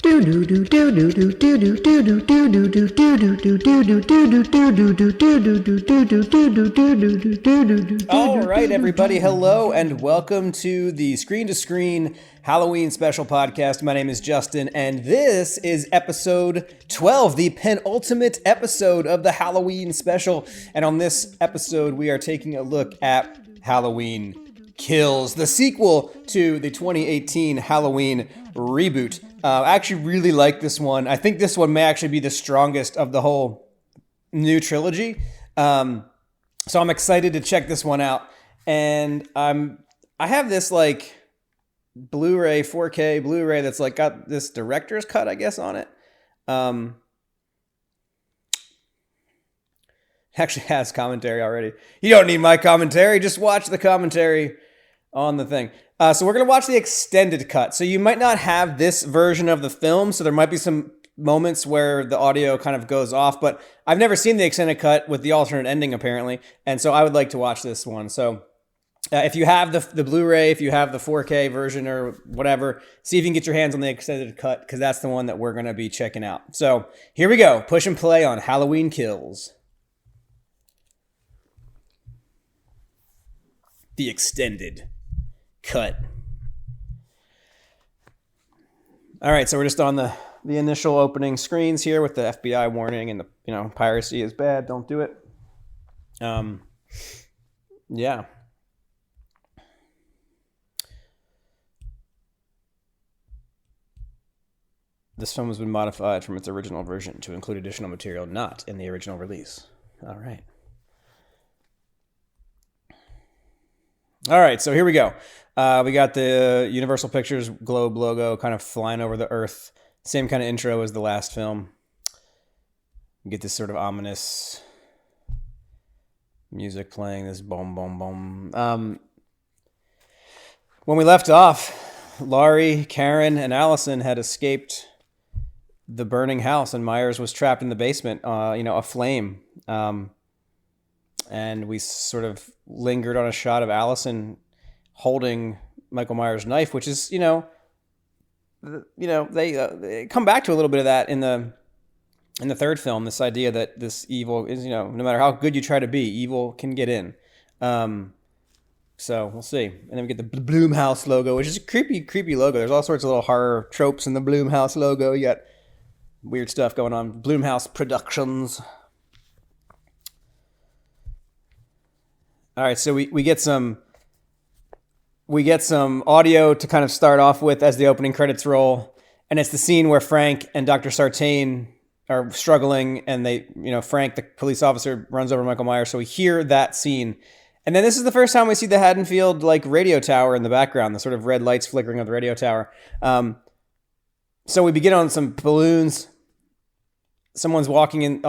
All right, everybody. Hello and welcome to the Screen to Screen Halloween special podcast. My name is Justin, and this is episode 12, the penultimate episode of the Halloween special. And on this episode, we are taking a look at Halloween Kills, the sequel to the 2018 Halloween reboot. I actually really like this one. I think this one may actually be the strongest of the whole new trilogy. So I'm excited to check this one out. And I have this like Blu-ray, 4K Blu-ray that's like got this director's cut, I guess, on it. Actually has commentary already. You don't need my commentary. Just watch the commentary on the thing. So we're going to watch the extended cut. So you might not have this version of the film, so there might be some moments where the audio kind of goes off, but I've never seen the extended cut with the alternate ending, apparently, and so I would like to watch this one. So if you have the Blu-ray, if you have the 4K version or whatever, see if you can get your hands on the extended cut, because that's the one that we're going to be checking out. So here we go. Push and play on Halloween Kills. The extended cut. All right, so we're just on the initial opening screens here with the FBI warning and the piracy is bad, don't do it. Yeah. This film has been modified from its original version to include additional material not in the original release. All right. All right, so here we go. We got the Universal Pictures globe logo kind of flying over the earth. Same kind of intro as the last film. You get this sort of ominous music playing, this boom, boom, boom. When we left off, Laurie, Karen, and Allison had escaped the burning house, and Myers was trapped in the basement, aflame. And we sort of lingered on a shot of Allison holding Michael Myers' knife, which is, they come back to a little bit of that in the third film. This idea that this evil is, no matter how good you try to be, evil can get in. So we'll see. And then we get the Blumhouse logo, which is a creepy logo. There's all sorts of little horror tropes in the Blumhouse logo. You got weird stuff going on. Blumhouse Productions. All right, so we get some audio to kind of start off with as the opening credits roll, and it's the scene where Frank and Dr. Sartain are struggling, and Frank, the police officer, runs over Michael Myers, so we hear that scene. And then this is the first time we see the Haddonfield radio tower in the background, the sort of red lights flickering of the radio tower. So we begin on some balloons. Someone's walking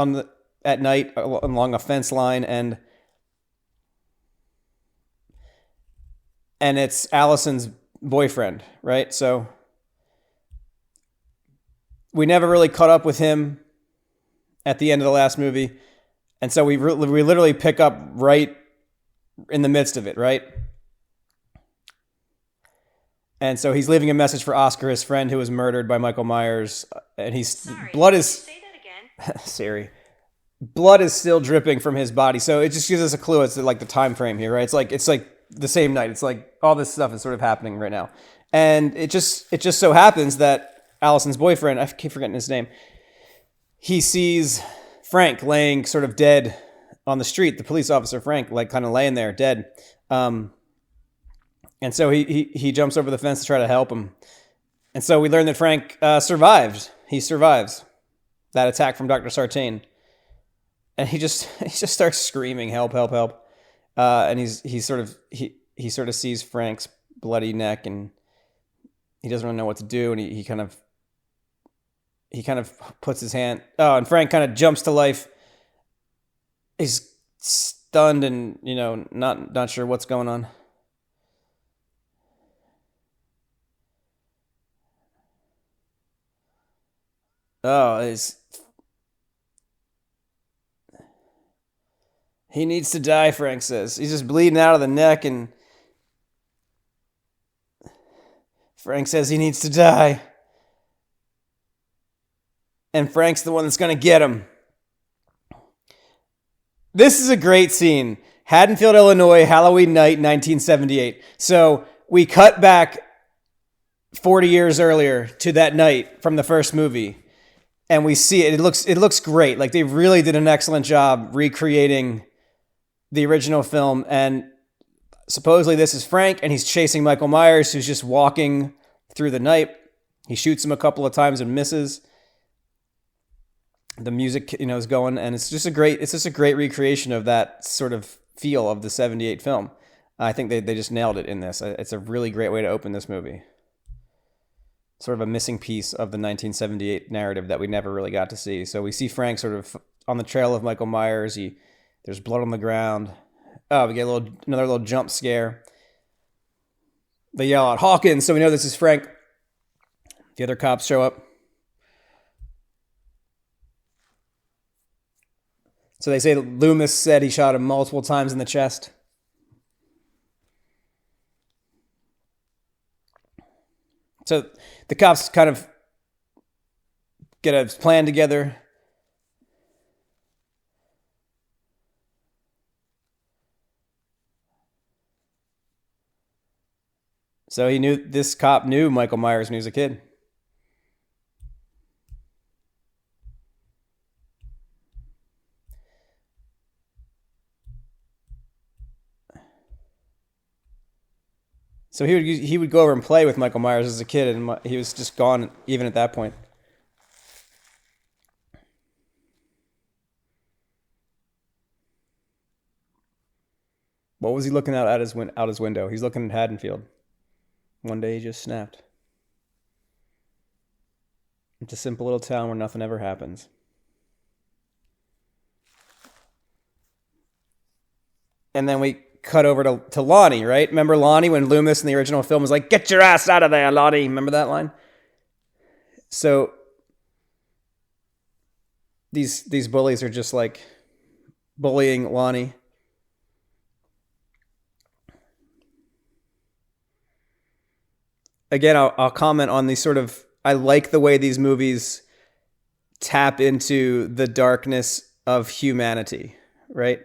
at night along a fence line, and it's Allison's boyfriend, right? So we never really caught up with him at the end of the last movie. And so we literally pick up right in the midst of it, right? And so he's leaving a message for Oscar, his friend who was murdered by Michael Myers. And blood is... Say that again. Siri. Blood is still dripping from his body. So it just gives us a clue as to the time frame here, right? It's like the same night. It's like all this stuff is sort of happening right now. And it just so happens that Allison's boyfriend, I keep forgetting his name, he sees Frank laying sort of dead on the street, the police officer Frank, kind of laying there dead. And so he jumps over the fence to try to help him. And so we learn that Frank survived. He survives that attack from Dr. Sartain. And he just starts screaming, "Help, help, help." And he sort of sees Frank's bloody neck, and he doesn't really know what to do, and he kind of puts his hand. Oh, and Frank kind of jumps to life. He's stunned and not sure what's going on. Oh, he needs to die, Frank says. He's just bleeding out of the neck, and Frank says he needs to die. and Frank's the one that's going to get him. This is a great scene. Haddonfield, Illinois, Halloween night, 1978. So we cut back 40 years earlier to that night from the first movie, and we see it. It looks great. Like, they really did an excellent job recreating the original film. And supposedly this is Frank, and he's chasing Michael Myers, who's just walking through the night. He shoots him a couple of times and misses. The music, is going, and it's just a great recreation of that sort of feel of the 78 film. I think they just nailed it in this. It's a really great way to open this movie. Sort of a missing piece of the 1978 narrative that we never really got to see. So we see Frank sort of on the trail of Michael Myers. There's blood on the ground. Oh, we get another little jump scare. They yell out, "Hawkins!" So we know this is Frank. The other cops show up. So they say Loomis said he shot him multiple times in the chest. So the cops kind of get a plan together. So this cop knew Michael Myers when he was a kid. So he would go over and play with Michael Myers as a kid, and he was just gone even at that point. What was he looking out his window? He's looking at Haddonfield. One day he just snapped. It's a simple little town where nothing ever happens. And then we cut over to Lonnie, right? Remember Lonnie when Loomis in the original film was like, "Get your ass out of there, Lonnie." Remember that line? So these bullies are just like bullying Lonnie. Again, I'll comment on these sort of, I like the way these movies tap into the darkness of humanity, right?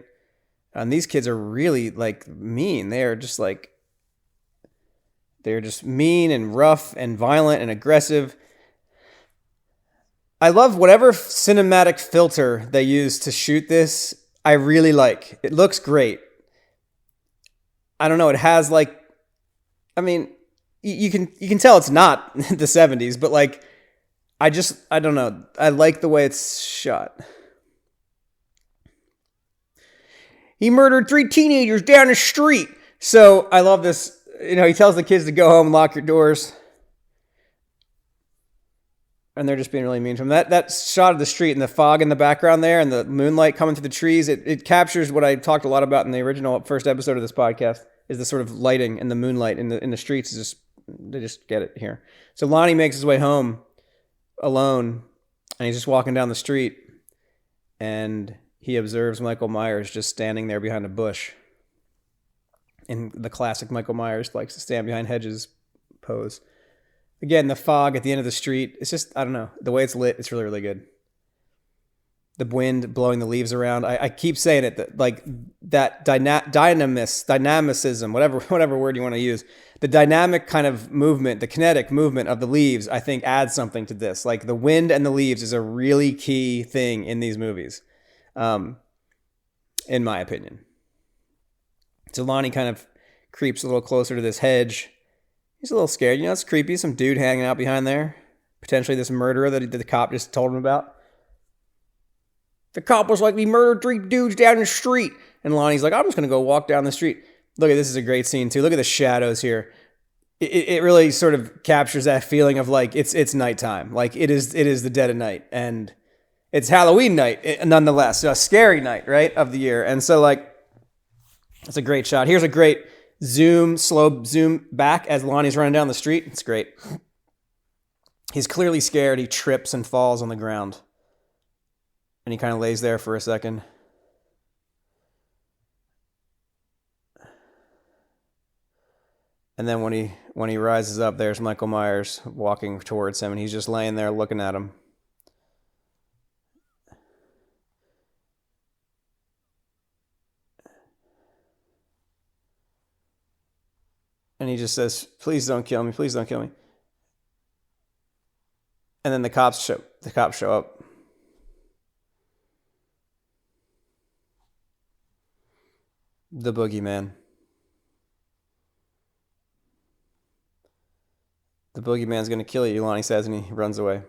And these kids are really like mean. They're just mean and rough and violent and aggressive. I love whatever cinematic filter they use to shoot this. I really like. It looks great. I don't know. It has you can tell it's not the 70s, but I don't know. I like the way it's shot. He murdered 3 teenagers down the street. So I love this. He tells the kids to go home and lock your doors. And they're just being really mean to him. That shot of the street and the fog in the background there and the moonlight coming through the trees, it captures what I talked a lot about in the original first episode of this podcast, is the sort of lighting and the moonlight in the streets. They just get it here. So Lonnie makes his way home alone, and he's just walking down the street, and he observes Michael Myers just standing there behind a bush. In the classic Michael Myers likes to stand behind hedges pose. Again, the fog at the end of the street. It's just, I don't know. The way it's lit, it's really, really good. The wind blowing the leaves around. I keep saying it, that dynamicism, whatever word you want to use. The dynamic kind of movement, the kinetic movement of the leaves, I think adds something to this. Like the wind and the leaves is a really key thing in these movies, in my opinion. So Lonnie kind of creeps a little closer to this hedge. He's a little scared. It's creepy. Some dude hanging out behind there. Potentially this murderer that the cop just told him about. The cop was like, "We murdered 3 dudes down the street." And Lonnie's like, "I'm just going to go walk down the street." Look at this is a great scene too. Look at the shadows here. It really sort of captures that feeling of it's nighttime. It is the dead of night. And it's Halloween night nonetheless. So a scary night, right, of the year. And so it's a great shot. Here's a great slow zoom back as Lonnie's running down the street. It's great. He's clearly scared. He trips and falls on the ground. And he kind of lays there for a second. And then when he rises up, there's Michael Myers walking towards him, and he's just laying there looking at him. And he just says, "Please don't kill me. Please don't kill me." And then the cops show up. The boogeyman. The boogeyman's going to kill you, Lonnie says, and he runs away.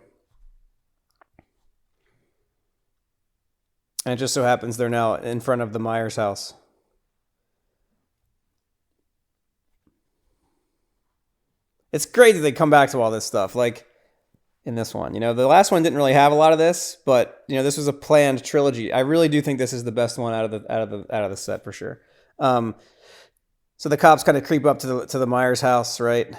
And it just so happens they're now in front of the Myers house. It's great that they come back to all this stuff, like in this one. The last one didn't really have a lot of this, but this was a planned trilogy. I really do think this is the best one out of the set for sure. So the cops kind of creep up to the Myers house, right?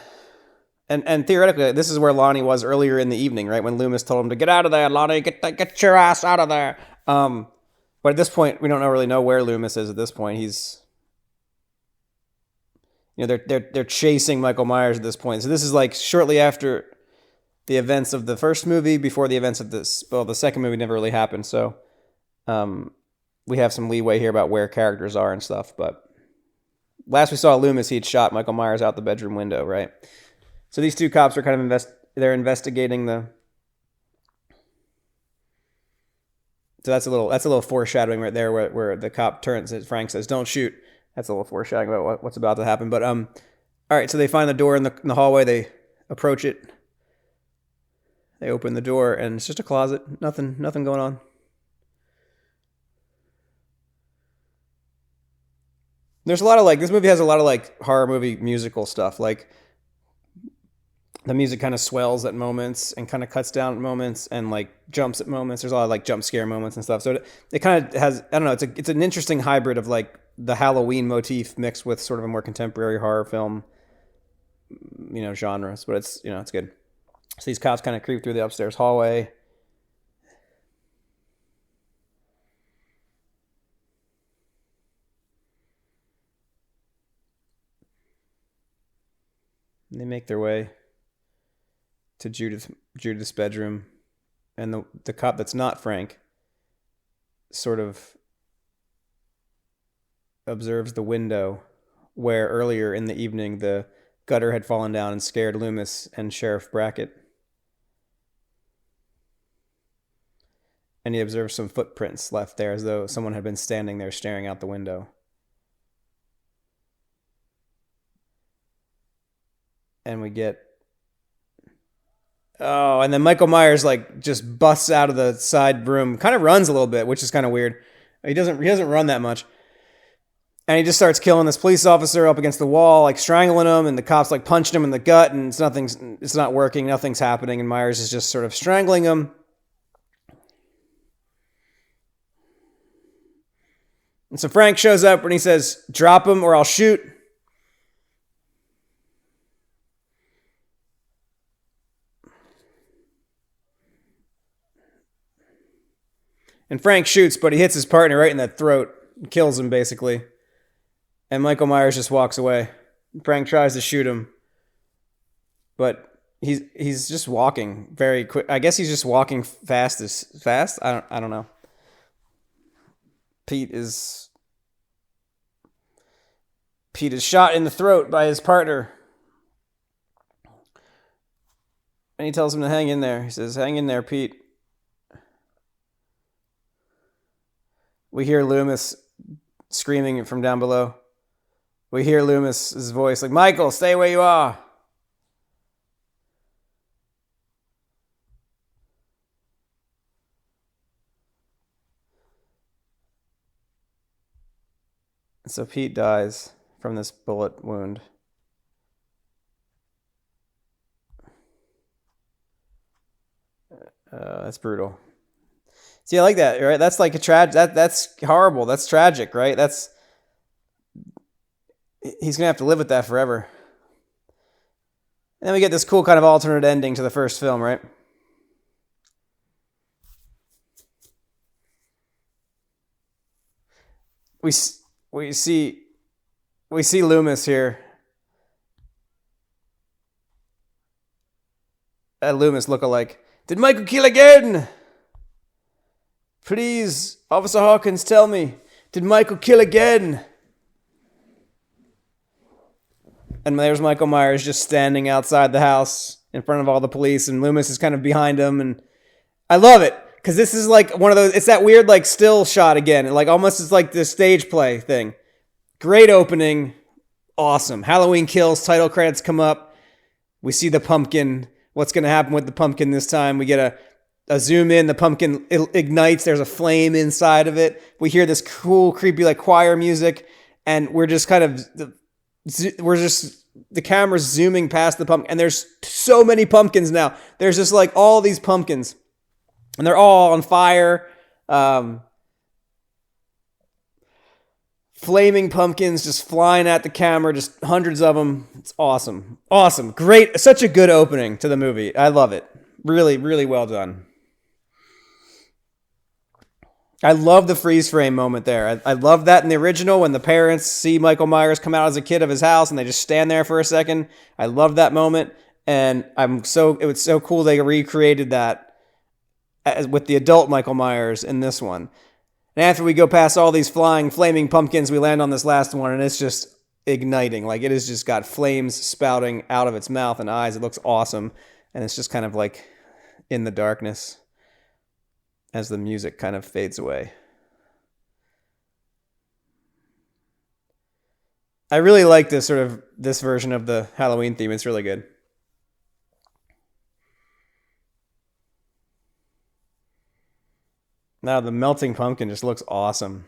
And theoretically, this is where Lonnie was earlier in the evening, right? When Loomis told him to get out of there, Lonnie, get your ass out of there. But at this point, we don't really know where Loomis is at this point. He's, they're chasing Michael Myers at this point. So this is like shortly after the events of the first movie, before the events of the second movie never really happened. So, we have some leeway here about where characters are and stuff. But last we saw Loomis, he'd shot Michael Myers out the bedroom window, right? So these two cops are kind of they're investigating the. So that's a little foreshadowing right there, where the cop turns and Frank says, "Don't shoot." That's a little foreshadowing about what's about to happen. But all right. So they find the door in the hallway. They approach it. They open the door, and it's just a closet. Nothing going on. There's a lot of this movie has a lot of horror movie musical stuff. Like the music kind of swells at moments and kind of cuts down at moments and jumps at moments. There's a lot of jump scare moments and stuff. So it kind of has, I don't know, it's an interesting hybrid of the Halloween motif mixed with sort of a more contemporary horror film, genres. But it's it's good. So these cops kind of creep through the upstairs hallway. And they make their way to Judith's bedroom, and the cop that's not Frank sort of observes the window where earlier in the evening the gutter had fallen down and scared Loomis and Sheriff Brackett. And he observes some footprints left there as though someone had been standing there staring out the window. And we get... Oh, and then Michael Myers just busts out of the side room, kind of runs a little bit, which is kind of weird. He doesn't run that much. And he just starts killing this police officer up against the wall, strangling him, and the cops punching him in the gut, and it's not working, nothing's happening, and Myers is just sort of strangling him. And so Frank shows up and he says, "Drop him or I'll shoot." And Frank shoots, but he hits his partner right in the throat and kills him, basically. And Michael Myers just walks away. Frank tries to shoot him, but he's just walking very quick. I guess he's just walking fast. I don't know. Pete is shot in the throat by his partner. And he tells him to hang in there. He says, "Hang in there, Pete." We hear Loomis screaming from down below. We hear Loomis's voice "Michael, stay where you are." And so Pete dies from this bullet wound. That's brutal. See, I like that, right? That's like that's horrible. That's tragic, right? He's gonna have to live with that forever. And then we get this cool kind of alternate ending to the first film, right? We see Loomis here. A Loomis lookalike. "Did Michael kill again? Please, Officer Hawkins, tell me. Did Michael kill again?" And there's Michael Myers just standing outside the house in front of all the police, and Loomis is kind of behind him. And I love it because this is like one of those. It's that weird like still shot again, and like almost it's like the stage play thing. Great opening, awesome. Halloween Kills title credits come up. We see the pumpkin. What's going to happen with the pumpkin this time? We get a zoom in. The pumpkin ignites. There's a flame inside of it. We hear this cool, creepy like choir music, and we're just kind of the camera's zooming past the pumpkin, and there's so many pumpkins now. There's just like all these pumpkins, and they're all on fire. Flaming pumpkins just flying at the camera, just hundreds of them. It's awesome. Awesome. Great. Such a good opening to the movie. I love it. Really, really well done. I love the freeze frame moment there. I love that in the original when the parents see Michael Myers come out as a kid of his house and they just stand there for a second. I love that moment. And it was so cool they recreated that with the adult Michael Myers in this one. And after we go past all these flying, flaming pumpkins, we land on this last one, and it's just igniting. Like, it has just got flames spouting out of its mouth and eyes. It looks awesome. And it's just kind of like in the darkness as the music kind of fades away. I really like this version of the Halloween theme. It's really good. Now the melting pumpkin just looks awesome.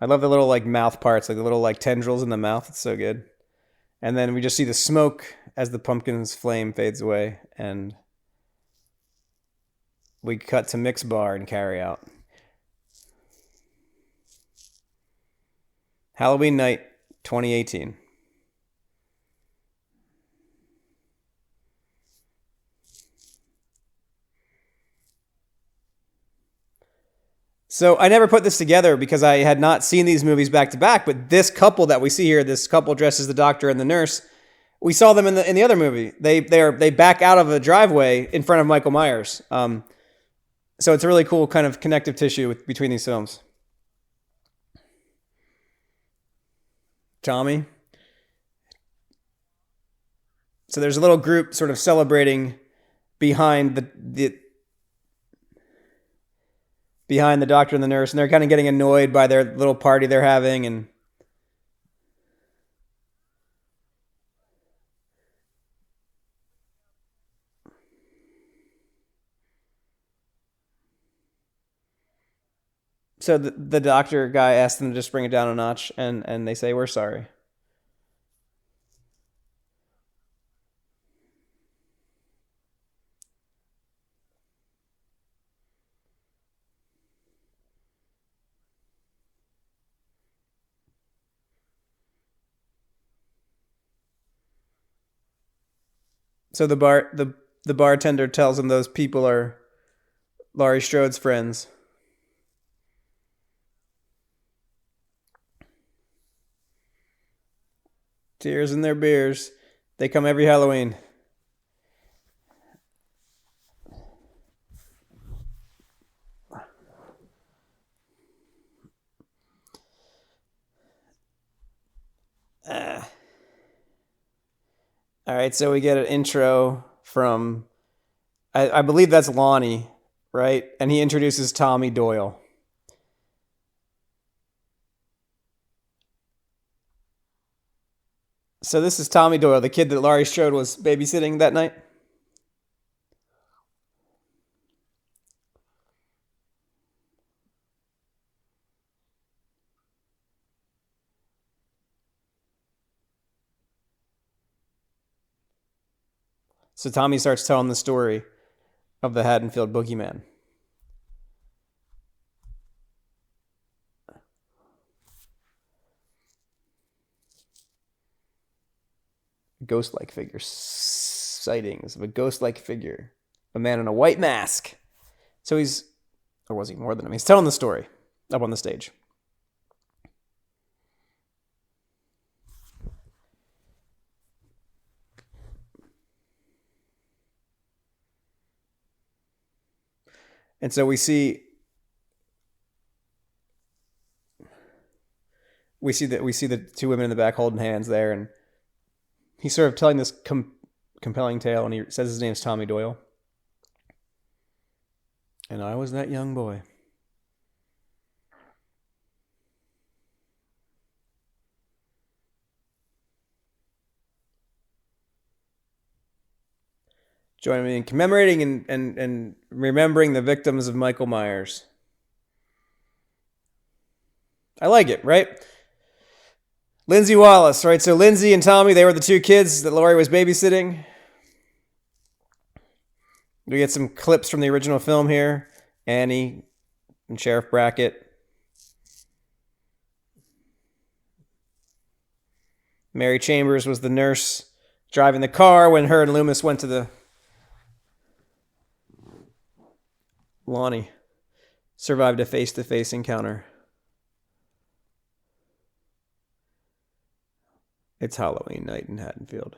I love the little like mouth parts, like the little like tendrils in the mouth. It's so good. And then we just see the smoke as the pumpkin's flame fades away, and we cut to Mix Bar and Carry Out. Halloween night 2018. So I never put this together because I had not seen these movies back to back, but this couple that we see here, this couple dressed as the doctor and the nurse, we saw them in the other movie. They back out of a driveway in front of Michael Myers. So it's a really cool kind of connective tissue between these films. Tommy. So there's a little group sort of celebrating behind the doctor and the nurse, and they're kind of getting annoyed by their little party they're having. And so the doctor guy asks them to just bring it down a notch, and they say, "We're sorry." So the bartender tells him those people are Laurie Strode's friends. Tears in their beers. They come every Halloween. All right, so we get an intro from, I believe that's Lonnie, right? And he introduces Tommy Doyle. So this is Tommy Doyle, the kid that Laurie Strode was babysitting that night. So Tommy starts telling the story of the Haddonfield boogeyman. Ghost-like figure. Sightings of a ghost-like figure. A man in a white mask. So or was he more than him? He's telling the story up on the stage. And so we see we see the two women in the back holding hands there, and he's sort of telling this compelling tale, and he says his name's Tommy Doyle. And I was that young boy. Join me in commemorating and remembering the victims of Michael Myers. I like it, right? Lindsay Wallace, right? So Lindsay and Tommy, they were the two kids that Laurie was babysitting. We get some clips from the original film here. Annie and Sheriff Brackett. Mary Chambers was the nurse driving the car when her and Loomis went to the... Lonnie survived a face-to-face encounter. It's Halloween night in Haddonfield.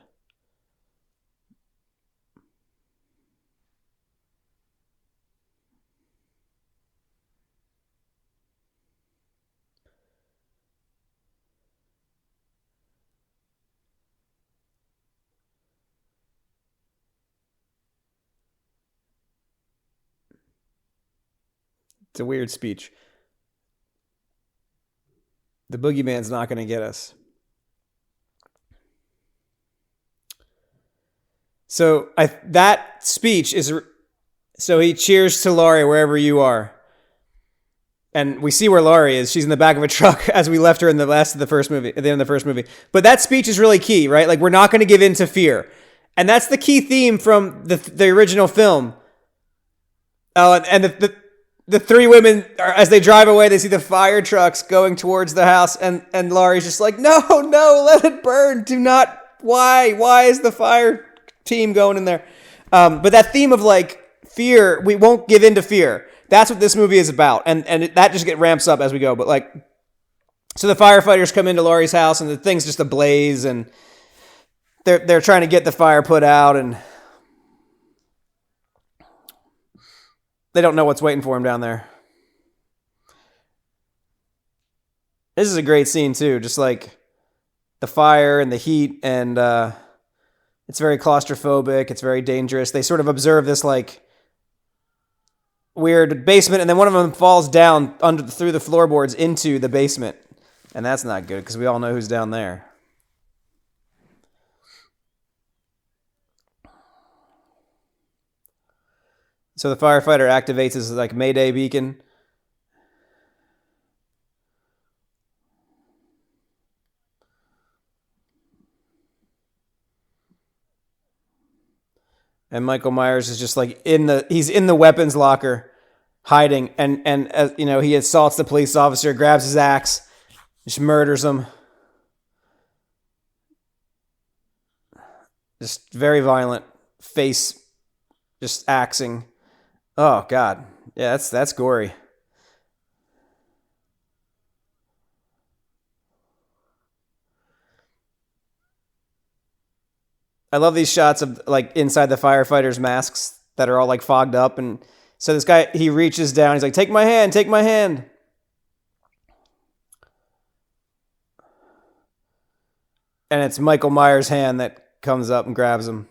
It's a weird speech. The boogeyman's not going to get us. So that speech is... So he cheers to Laurie wherever you are. And we see where Laurie is. She's in the back of a truck as we left her in the last of the first movie, at the end of the first movie. But that speech is really key, right? Like, we're not going to give in to fear. And that's the key theme from the original film. And the three women, as they drive away, they see the fire trucks going towards the house. And Laurie's just like, no, let it burn. Do not. Why? Why is the fire team going in there? But that theme of like fear, we won't give in to fear. That's what this movie is about. And that just ramps up as we go. But like, so the firefighters come into Laurie's house and the thing's just ablaze and they're trying to get the fire put out and they don't know what's waiting for him down there. This is a great scene too. Just like the fire and the heat and it's very claustrophobic. It's very dangerous. They sort of observe this like weird basement, and then one of them falls down through the floorboards into the basement, and that's not good because we all know who's down there. So the firefighter activates his like Mayday beacon. And Michael Myers is just like he's in the weapons locker hiding. And you know, he assaults the police officer, grabs his axe, just murders him. Just very violent, face just axing. Oh God. Yeah, that's gory. I love these shots of like inside the firefighters' masks that are all like fogged up. And so this guy, he reaches down. He's like, take my hand, take my hand. And it's Michael Myers' hand that comes up and grabs him.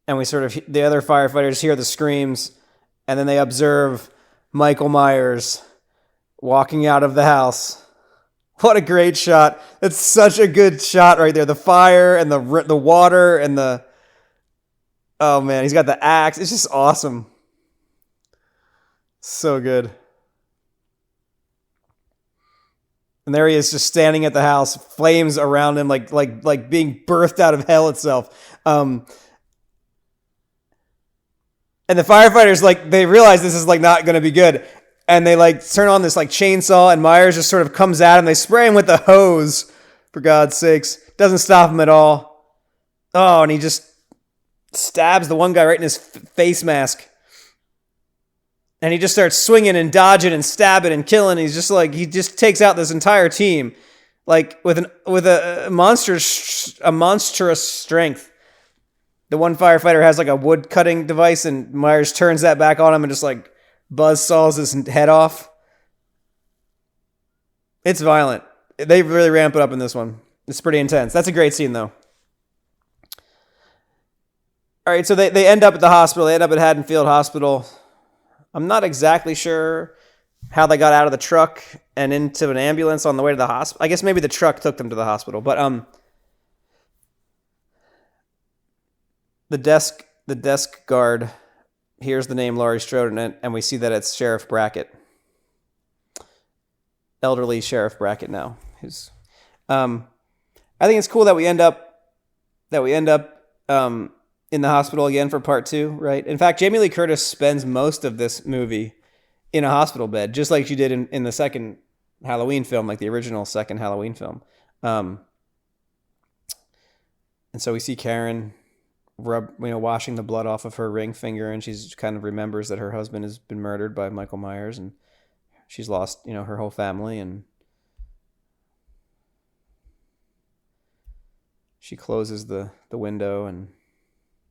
And we sort of, the other firefighters hear the screams and then they observe Michael Myers walking out of the house. What a great shot. That's such a good shot right there. The fire and the water and the... Oh, man. He's got the axe. It's just awesome. So good. And there he is just standing at the house. Flames around him like being birthed out of hell itself. And the firefighters, like, they realize this is like not going to be good. And they like turn on this like chainsaw and Myers just sort of comes at him. They spray him with the hose, for God's sakes. Doesn't stop him at all. Oh, and he just stabs the one guy right in his face mask. And he just starts swinging and dodging and stabbing and killing. He's just like, he just takes out this entire team like with a monstrous strength. The one firefighter has like a wood cutting device and Myers turns that back on him and just like buzzsaws his head off. It's violent. They really ramp it up in this one. It's pretty intense. That's a great scene, though. All right, so they end up at the hospital. They end up at Haddonfield Hospital. I'm not exactly sure how they got out of the truck and into an ambulance on the way to the hospital. I guess maybe the truck took them to the hospital. But the desk guard hears the name Laurie Strode in it, and we see that it's Sheriff Brackett. Elderly Sheriff Brackett now. Who's I think it's cool that we end up in the hospital again for part 2, right? In fact, Jamie Lee Curtis spends most of this movie in a hospital bed, just like she did in the second Halloween film, like the original second Halloween film. And so we see Karen washing the blood off of her ring finger, and she's kind of remembers that her husband has been murdered by Michael Myers, and she's lost, her whole family, and she closes the window and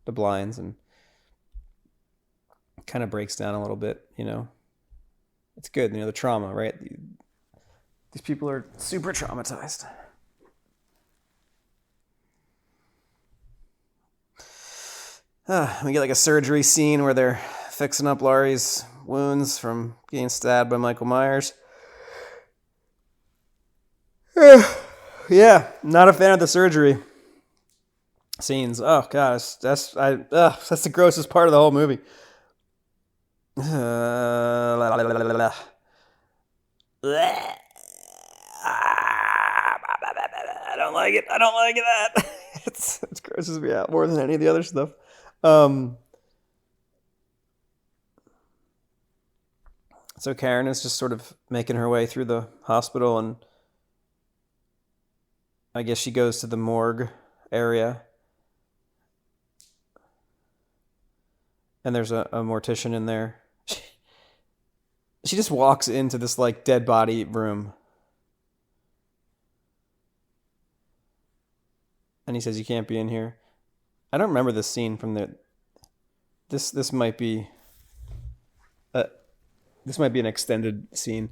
the blinds and kind of breaks down a little bit, It's good, the trauma, right? These people are super traumatized. We get like a surgery scene where they're fixing up Laurie's wounds from getting stabbed by Michael Myers. Yeah, not a fan of the surgery scenes. Oh gosh, that's the grossest part of the whole movie. I don't like it. That it grosses me out more than any of the other stuff. So Karen is just sort of making her way through the hospital, and I guess she goes to the morgue area. And there's a mortician in there. She just walks into this like dead body room. And he says, "You can't be in here." I don't remember this scene from this might be an extended scene.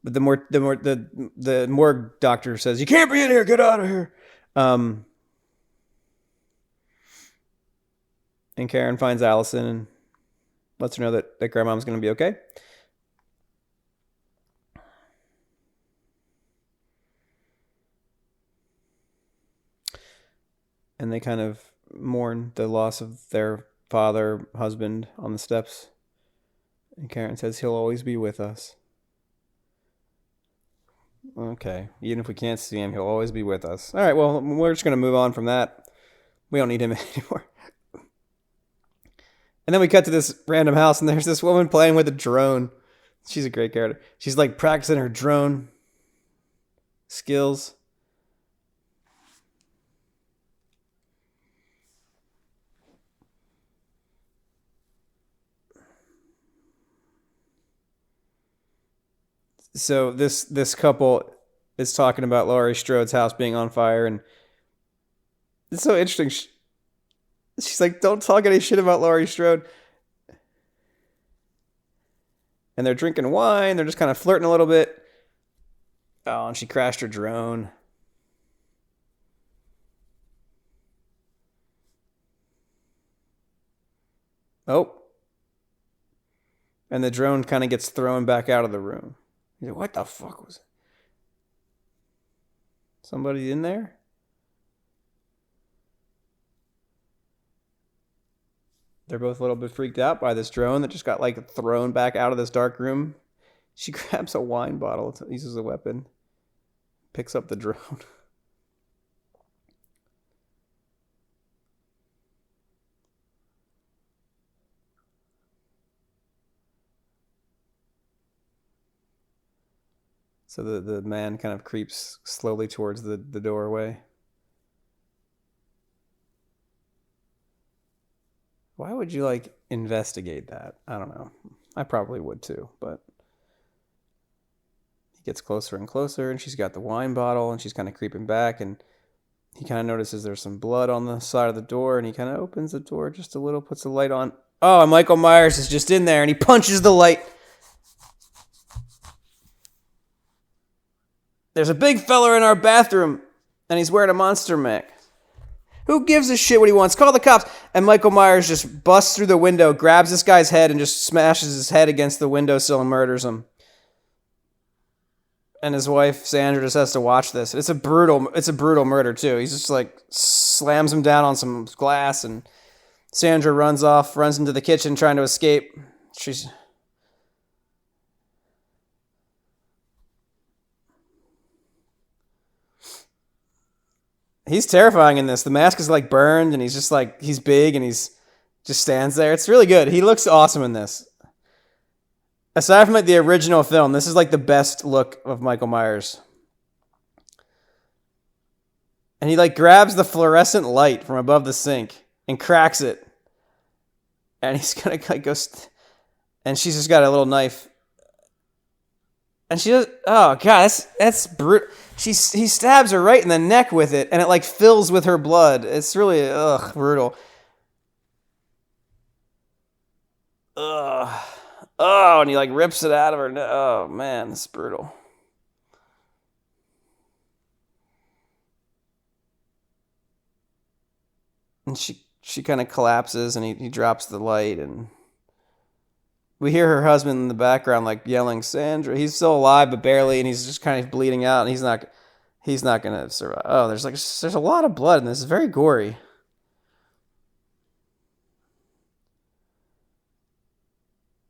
But the morgue doctor says, "You can't be in here, get out of here." And Karen finds Allison and lets her know that grandmom's going to be okay. And they kind of mourn the loss of their husband on the steps. And Karen says, "He'll always be with us." Okay, even if we can't see him, he'll always be with us. All right, well, we're just going to move on from that. We don't need him anymore. And then we cut to this random house, and there's this woman playing with a drone. She's a great character. She's like practicing her drone skills. So this couple is talking about Laurie Strode's house being on fire, and it's so interesting. She's like, "Don't talk any shit about Laurie Strode." And they're drinking wine. They're just kind of flirting a little bit. Oh, and she crashed her drone. Oh. And the drone kind of gets thrown back out of the room. He's like, "What the fuck was it? Somebody in there?" They're both a little bit freaked out by this drone that just got like thrown back out of this dark room. She grabs a wine bottle, uses a weapon, picks up the drone. So the man kind of creeps slowly towards the doorway. Why would you like investigate that? I don't know. I probably would too, but he gets closer and closer, and she's got the wine bottle, and she's kind of creeping back, and he kind of notices there's some blood on the side of the door, and he kind of opens the door just a little, puts the light on. Oh, and Michael Myers is just in there, and he punches the light. There's a big fella in our bathroom, and he's wearing a monster mask. Who gives a shit what he wants? Call the cops. And Michael Myers just busts through the window, grabs this guy's head, and just smashes his head against the windowsill and murders him. And his wife, Sandra, just has to watch this. It's a brutal murder, too. He's just like slams him down on some glass, and Sandra runs into the kitchen trying to escape. He's terrifying in this. The mask is like burned, and he's just like, he's big, and he's just stands there. It's really good. He looks awesome in this. Aside from like the original film, this is like the best look of Michael Myers. And he like grabs the fluorescent light from above the sink and cracks it. And he's gonna like go, and she's just got a little knife. And she does, oh god, that's brutal. He stabs her right in the neck with it, and it like fills with her blood. It's really brutal. Oh, and he like rips it out of her. Oh man, it's brutal. And she kind of collapses, and he drops the light, and we hear her husband in the background like yelling, "Sandra!" He's still alive, but barely, and he's just kind of bleeding out, and he's not gonna survive. Oh, there's a lot of blood in this. It's very gory.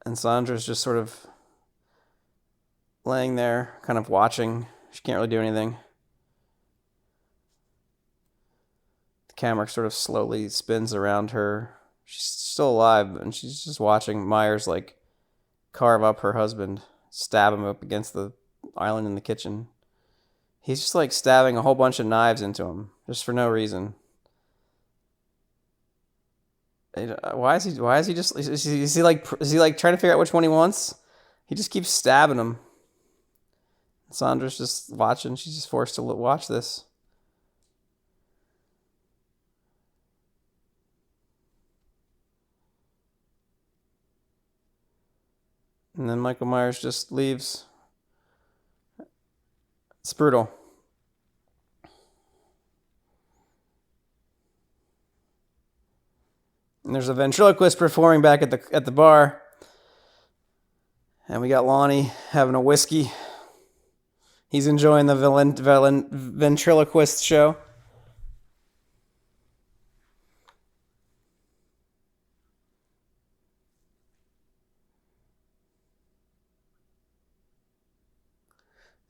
And Sandra's just sort of laying there, kind of watching. She can't really do anything. The camera sort of slowly spins around her. She's still alive, and she's just watching Myers like carve up her husband, stab him up against the island in the kitchen. He's just like stabbing a whole bunch of knives into him, just for no reason. Why is he just, is he like trying to figure out which one he wants? He just keeps stabbing him. Sandra's just watching. She's just forced to watch this. And then Michael Myers just leaves. It's brutal. And there's a ventriloquist performing back at the bar. And we got Lonnie having a whiskey. He's enjoying the ventriloquist show.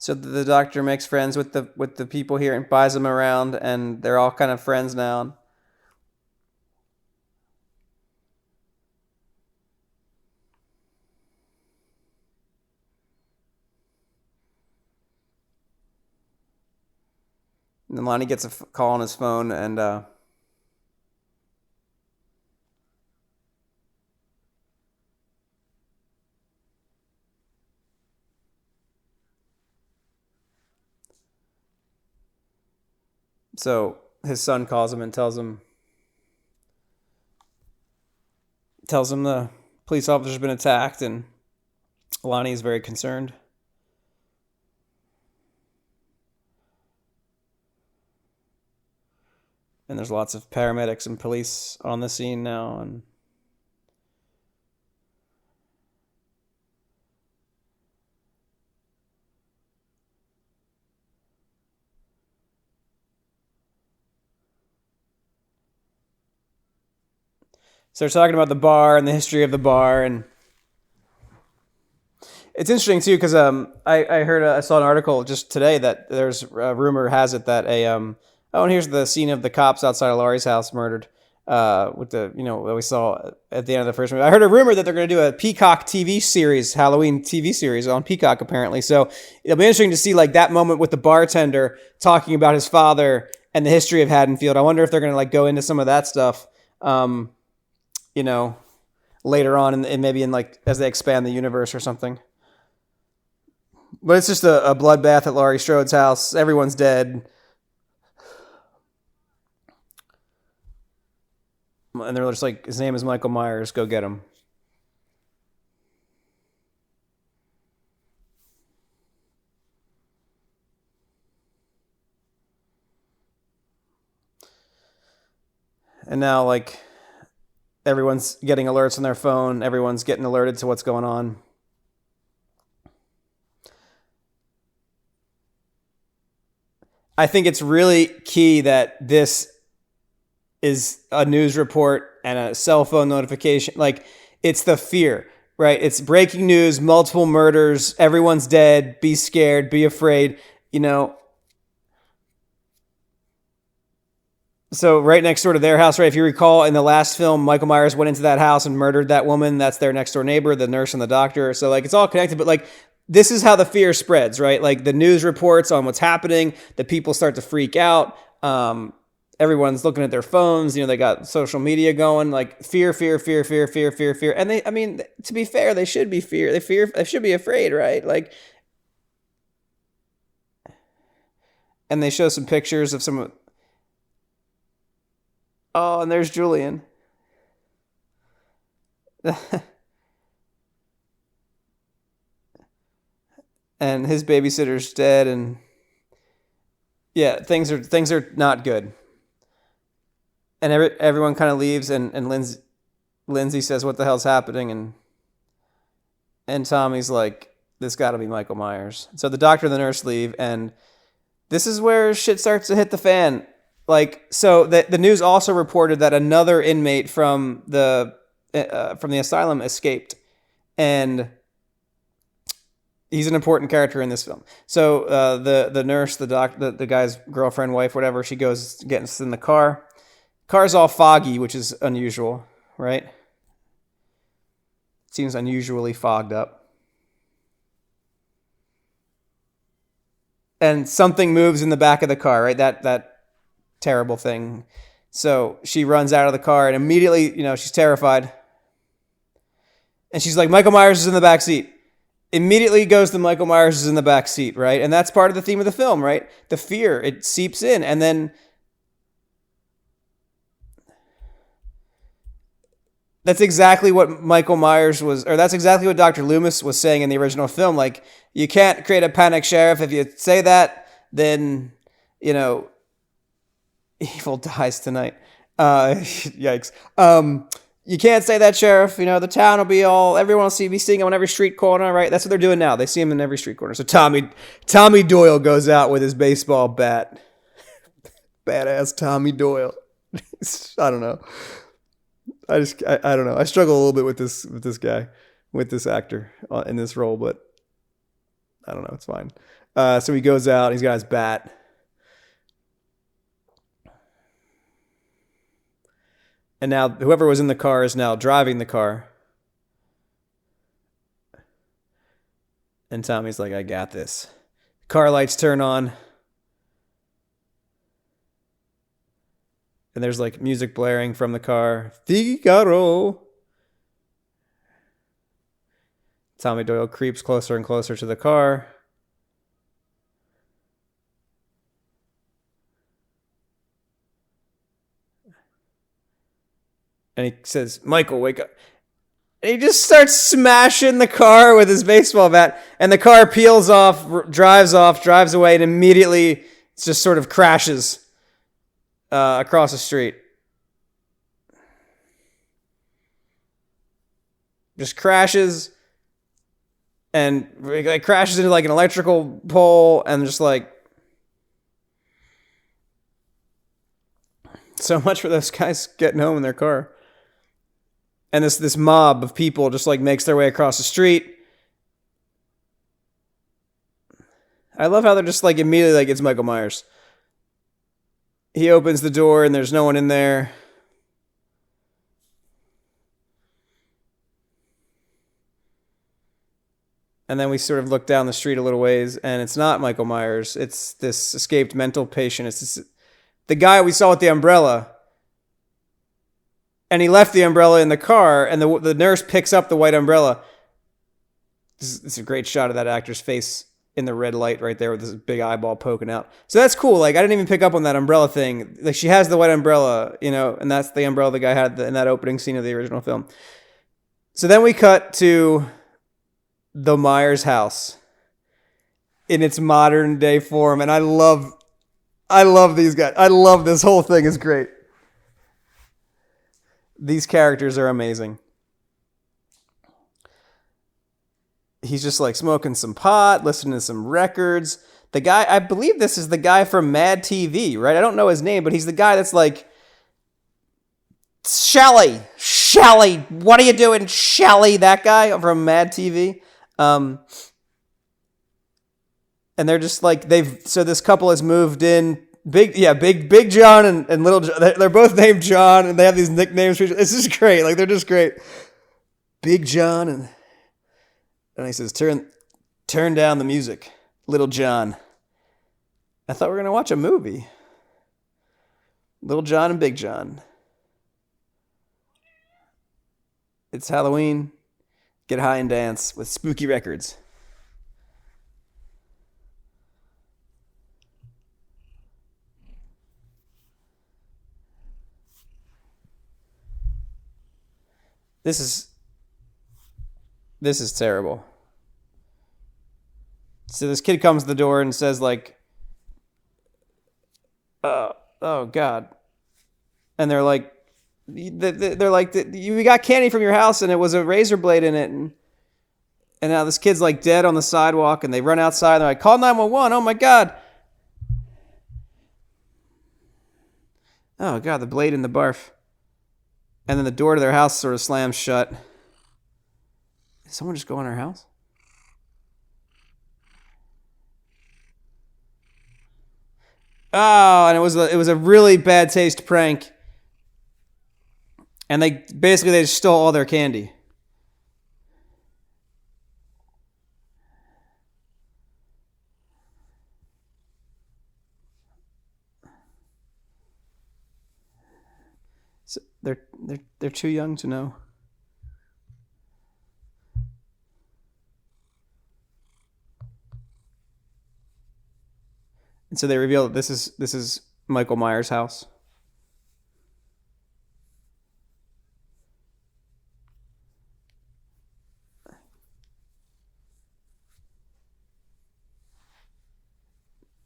So the doctor makes friends with the people here and buys them around, and they're all kind of friends now. And then Lonnie gets a call on his phone, and so his son calls him and tells him the police officer's been attacked, and Lonnie is very concerned. And there's lots of paramedics and police on the scene now, and so they're talking about the bar and the history of the bar, and it's interesting too because I saw an article just today that there's rumor has it that and here's the scene of the cops outside of Laurie's house murdered with the that we saw at the end of the first movie. I heard a rumor that they're going to do a Peacock TV series, Halloween TV series on Peacock apparently. So it'll be interesting to see like that moment with the bartender talking about his father and the history of Haddonfield. I wonder if they're going to like go into some of that stuff. Later on, and maybe in like as they expand the universe or something. But it's just a bloodbath at Laurie Strode's house. Everyone's dead, and they're just like, his name is Michael Myers. Go get him. And now, like, everyone's getting alerts on their phone. Everyone's getting alerted to what's going on. I think it's really key that this is a news report and a cell phone notification. Like, it's the fear, right? It's breaking news, multiple murders, everyone's dead, be scared, be afraid, you know. So right next door to their house, right? If you recall, in the last film, Michael Myers went into that house and murdered that woman. That's their next door neighbor, the nurse and the doctor. So like, it's all connected, but like, this is how the fear spreads, right? Like, the news reports on what's happening, the people start to freak out. Everyone's looking at their phones. You know, they got social media going. Like, fear, fear, fear, fear, fear, fear, fear. And I mean, to be fair, they should be They should be afraid, right? Like, and they show some pictures of some. Oh, and there's Julian. And his babysitter's dead, and yeah, things are not good. And everyone kind of leaves, and Lindsay says, "What the hell's happening?" And Tommy's like, "This got to be Michael Myers." So the doctor and the nurse leave, and this is where shit starts to hit the fan. Like, so the news also reported that another inmate from the asylum escaped, and he's an important character in this film. So the nurse, the guy's girlfriend, wife, whatever, she gets in the car. Car's all foggy, which is unusual, right? Seems unusually fogged up. And something moves in the back of the car, right? That terrible thing. So she runs out of the car, and immediately, you know, she's terrified. And she's like, Michael Myers is in the back seat. Immediately goes to Michael Myers is in the back seat, right? And that's part of the theme of the film, right? The fear, it seeps in. And then that's exactly what Michael Myers was, or that's exactly what Dr. Loomis was saying in the original film. Like, you can't create a panic sheriff. If you say that, then, you know, evil dies tonight. Yikes. You can't say that, Sheriff. You know, the town will be everyone will be seeing him on every street corner, right? That's what they're doing now. They see him in every street corner. So Tommy Doyle goes out with his baseball bat. Badass Tommy Doyle. I don't know. I don't know. I struggle a little bit with this guy, with this actor in this role, but I don't know. It's fine. So he goes out. He's got his bat. And now whoever was in the car is now driving the car. And Tommy's like, I got this. Car lights turn on. And there's like music blaring from the car. Figaro. Tommy Doyle creeps closer and closer to the car. And he says, Michael, wake up. And he just starts smashing the car with his baseball bat. And the car peels off, drives away, and immediately it just sort of crashes across the street. Just crashes. And like crashes into like an electrical pole. And just like... So much for those guys getting home in their car. And this mob of people just like makes their way across the street. I love how they're just like immediately like, it's Michael Myers. He opens the door and there's no one in there. And then we sort of look down the street a little ways and it's not Michael Myers. It's this escaped mental patient. It's the guy we saw with the umbrella. And he left the umbrella in the car, and the nurse picks up the white umbrella. This is a great shot of that actor's face in the red light right there with this big eyeball poking out. So that's cool. Like, I didn't even pick up on that umbrella thing. Like, she has the white umbrella, you know, and that's the umbrella the guy had in that opening scene of the original film. So then we cut to the Myers house in its modern day form, and I love these guys. I love this whole thing. Is great. These characters are amazing. He's just like smoking some pot, listening to some records. The guy, I believe this is the guy from Mad TV, right? I don't know his name, but he's the guy that's like, Shelly, what are you doing, Shelly? That guy from Mad TV. And they're just like, so this couple has moved in. Big John and Little John. They're both named John, and they have these nicknames. It's just great. Like, they're just great. Big John, and he says, turn down the music, Little John. I thought we were going to watch a movie. Little John and Big John. It's Halloween. Get high and dance with spooky records. This is terrible. So this kid comes to the door and says like, oh God. And they're like, we got candy from your house and it was a razor blade in it. And now this kid's like dead on the sidewalk, and they run outside and they're like, call 911. Oh my God. Oh God, the blade in the barf. And then the door to their house sort of slams shut. Did someone just go in our house? Oh, and it was a really bad taste prank. And they just stole all their candy. So they're too young to know. And so they reveal that this is Michael Myers' house.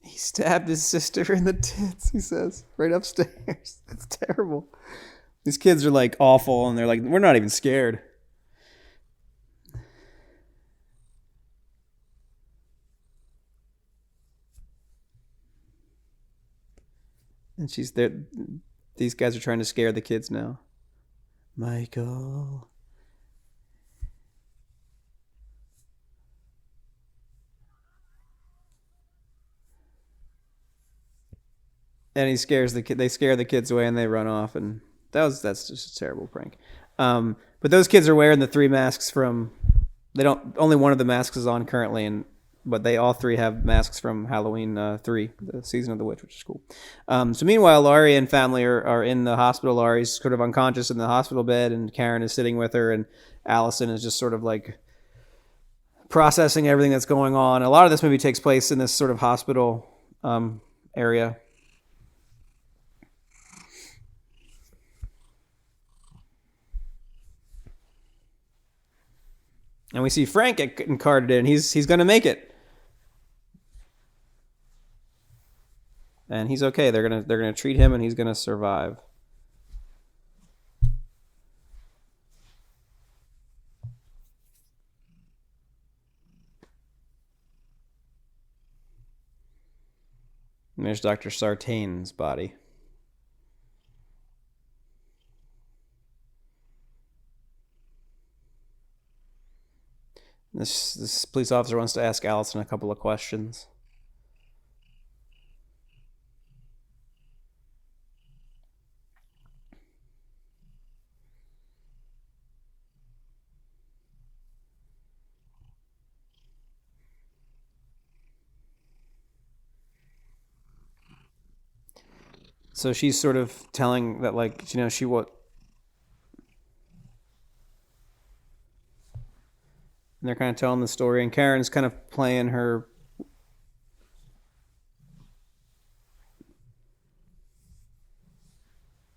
He stabbed his sister in the tits, he says, right upstairs. That's terrible. These kids are like awful, and they're like, we're not even scared. And she's there. These guys are trying to scare the kids now. Michael. And he scares the kid. They scare the kids away, and they run off. And that's just a terrible prank. But those kids are wearing the 3 masks from. Only one of the masks is on currently, but they all 3 have masks from Halloween 3, the Season of the Witch, which is cool. So meanwhile, Laurie and family are in the hospital. Laurie's sort of unconscious in the hospital bed, and Karen is sitting with her, and Allison is just sort of like processing everything that's going on. A lot of this movie takes place in this sort of hospital area. And we see Frank getting carted in. He's going to make it. And he's okay. They're gonna treat him, and he's gonna survive. And there's Dr. Sartain's body. This police officer wants to ask Allison a couple of questions. So she's sort of telling that, like, she what. And they're kind of telling the story, and Karen's kind of playing her.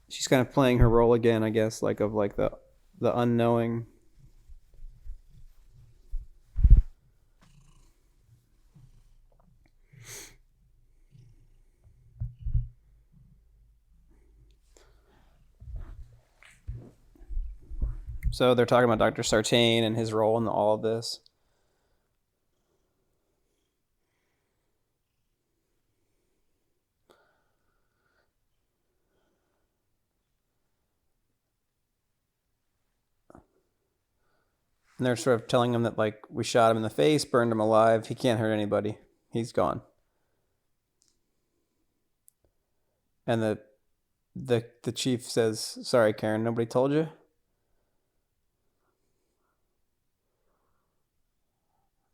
She's kind of playing her role again, I guess, like of like the unknowing. So they're talking about Dr. Sartain and his role in all of this. And they're sort of telling him that, like, we shot him in the face, burned him alive. He can't hurt anybody. He's gone. And the chief says, "Sorry, Karen, nobody told you?"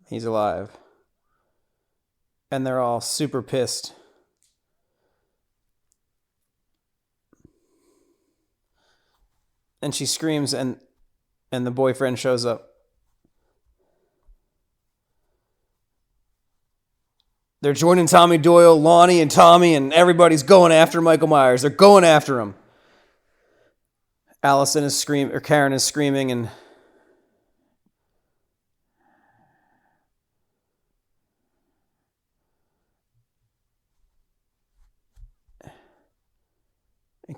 He's alive. And they're all super pissed. And she screams, and the boyfriend shows up. They're joining Tommy Doyle, Lonnie, and Tommy, and everybody's going after Michael Myers. They're going after him. Allison is screaming, or Karen is screaming, and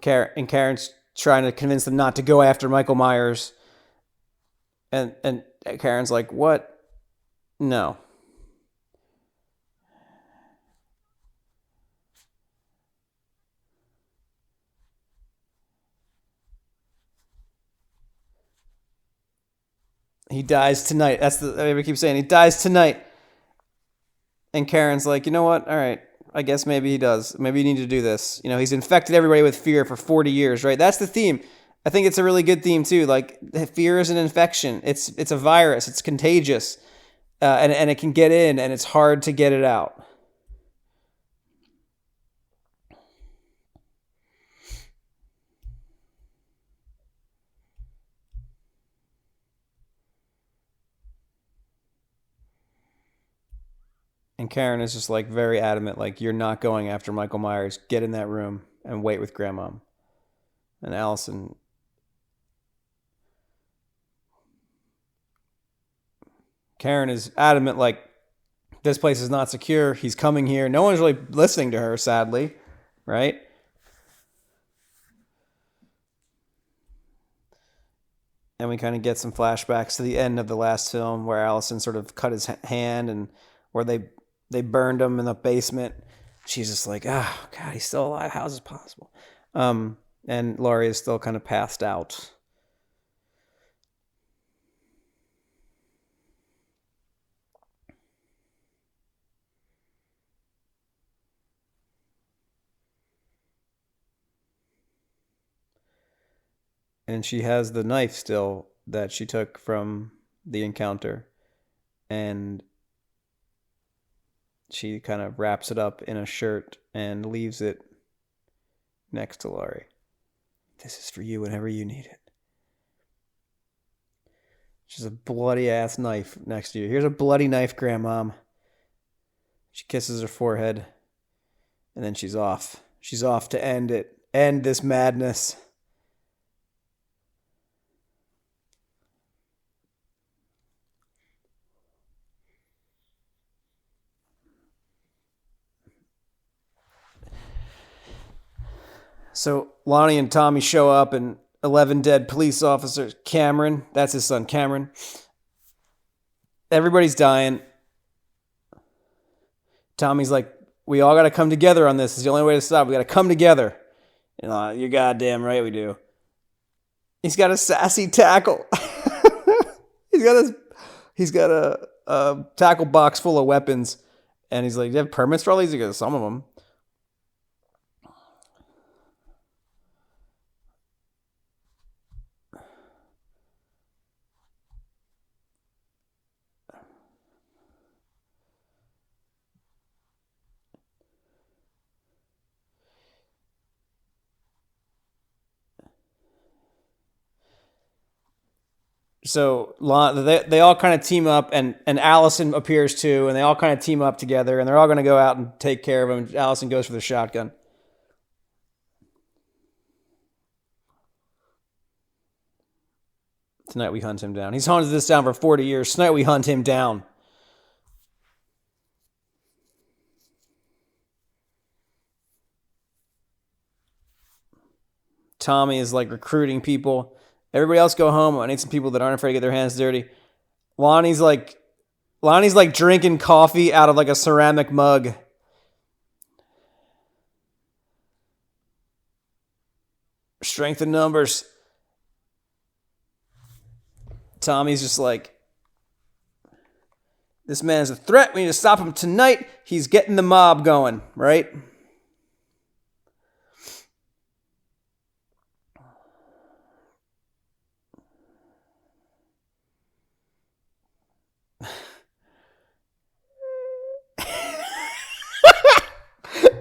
Karen's trying to convince them not to go after Michael Myers. And Karen's like, "What? No." He dies tonight. That's I keep saying he dies tonight. And Karen's like, "You know what? All right. I guess maybe he does. Maybe you need to do this. You know, he's infected everybody with fear for 40 years, right?" That's the theme. I think it's a really good theme too. Like, fear is an infection. It's a virus. It's contagious, and it can get in, and it's hard to get it out. And Karen is just like very adamant, like, "You're not going after Michael Myers. Get in that room and wait with Grandma." And Allison, Karen is adamant, like, this place is not secure. He's coming here. No one's really listening to her, sadly, right? And we kind of get some flashbacks to the end of the last film where Allison sort of cut his hand, and where they burned him in the basement. She's just like, "Oh, God, he's still alive. How is this possible?" And Laurie is still kind of passed out. And she has the knife still that she took from the encounter. And she kind of wraps it up in a shirt and leaves it next to Laurie. "This is for you whenever you need it." She's a bloody ass knife next to you. "Here's a bloody knife, Grandmom." She kisses her forehead, and then she's off. She's off to end it. End this madness. So Lonnie and Tommy show up, and 11 dead police officers. Cameron, that's his son, Cameron. Everybody's dying. Tommy's like, "We all got to come together on this. It's the only way to stop. We got to come together." You're goddamn right we do. He's got a sassy tackle. he's got a tackle box full of weapons, and he's like, "Do you have permits for all these?" He goes, "Some of them." So they all kind of team up, and Allison appears too, and they all kind of team up together, and they're all going to go out and take care of him. Allison goes for the shotgun. "Tonight we hunt him down. He's haunted this down for 40 years. Tonight we hunt him down." Tommy is like recruiting people, Everybody else go home. I need some people that aren't afraid to get their hands dirty. Lonnie's like drinking coffee out of like a ceramic mug. Strength in numbers. Tommy's just like, this man is a threat. We need to stop him tonight. He's getting the mob going, right?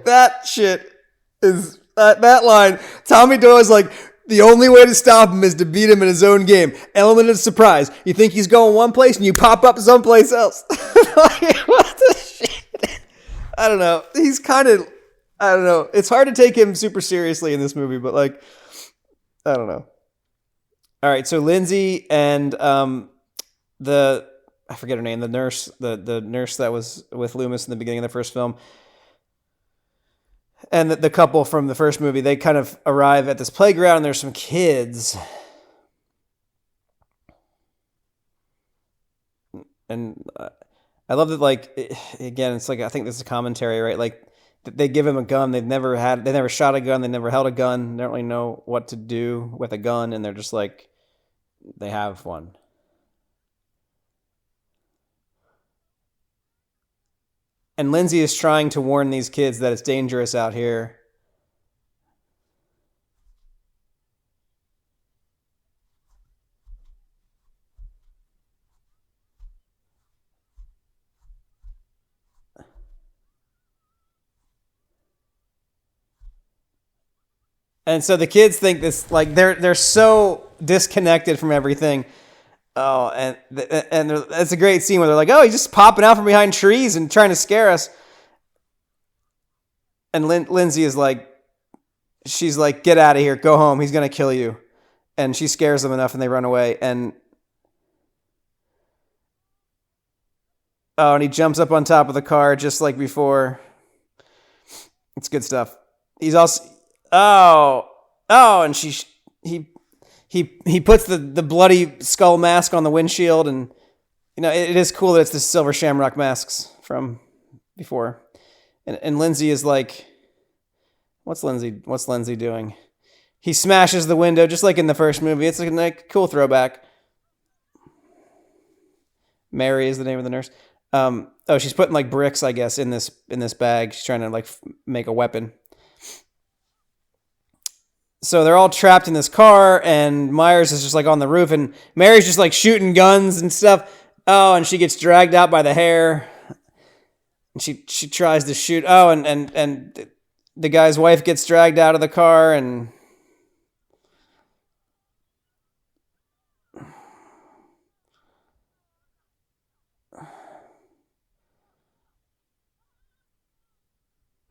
That shit is that line. Tommy Doyle's like, the only way to stop him is to beat him in his own game. Element of surprise. You think he's going one place and you pop up someplace else. Like, what the shit? I don't know. He's kind of, I don't know. It's hard to take him super seriously in this movie, but like, I don't know. All right, so Lindsay and I forget her name, the nurse, the nurse that was with Loomis in the beginning of the first film, and the couple from the first movie, they kind of arrive at this playground, and there's some kids. And I love that, like, again, it's like, I think this is a commentary, right? Like, they give him a gun. They never shot a gun. They never held a gun. They don't really know what to do with a gun. And they're just like, they have one. And Lindsay is trying to warn these kids that it's dangerous out here. And so the kids think this, like, they're so disconnected from everything. Oh, and it's a great scene where they're like, oh, he's just popping out from behind trees and trying to scare us. And Lindsay is like, she's like, get out of here, go home, he's going to kill you. And she scares them enough and they run away. And he jumps up on top of the car just like before. It's good stuff. He's also, and he puts the bloody skull mask on the windshield, and you know it is cool that it's the silver shamrock masks from before. And Lindsay is like, what's Lindsay doing? He smashes the window just like in the first movie. It's like a cool throwback. Mary is the name of the nurse. She's putting like bricks, I guess, in this bag. She's trying to like make a weapon. So they're all trapped in this car, and Myers is just like on the roof, and Mary's just like shooting guns and stuff. Oh, and she gets dragged out by the hair. And she tries to shoot. Oh, and the guy's wife gets dragged out of the car, and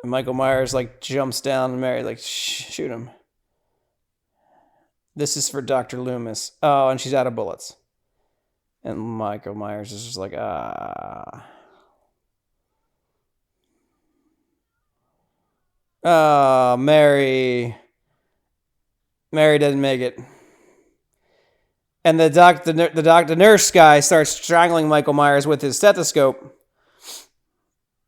Michael Myers like jumps down, and Mary like shoot him. This is for Dr. Loomis. Oh, and she's out of bullets. And Michael Myers is just like, Oh, Mary. Mary doesn't make it. And the nurse guy starts strangling Michael Myers with his stethoscope.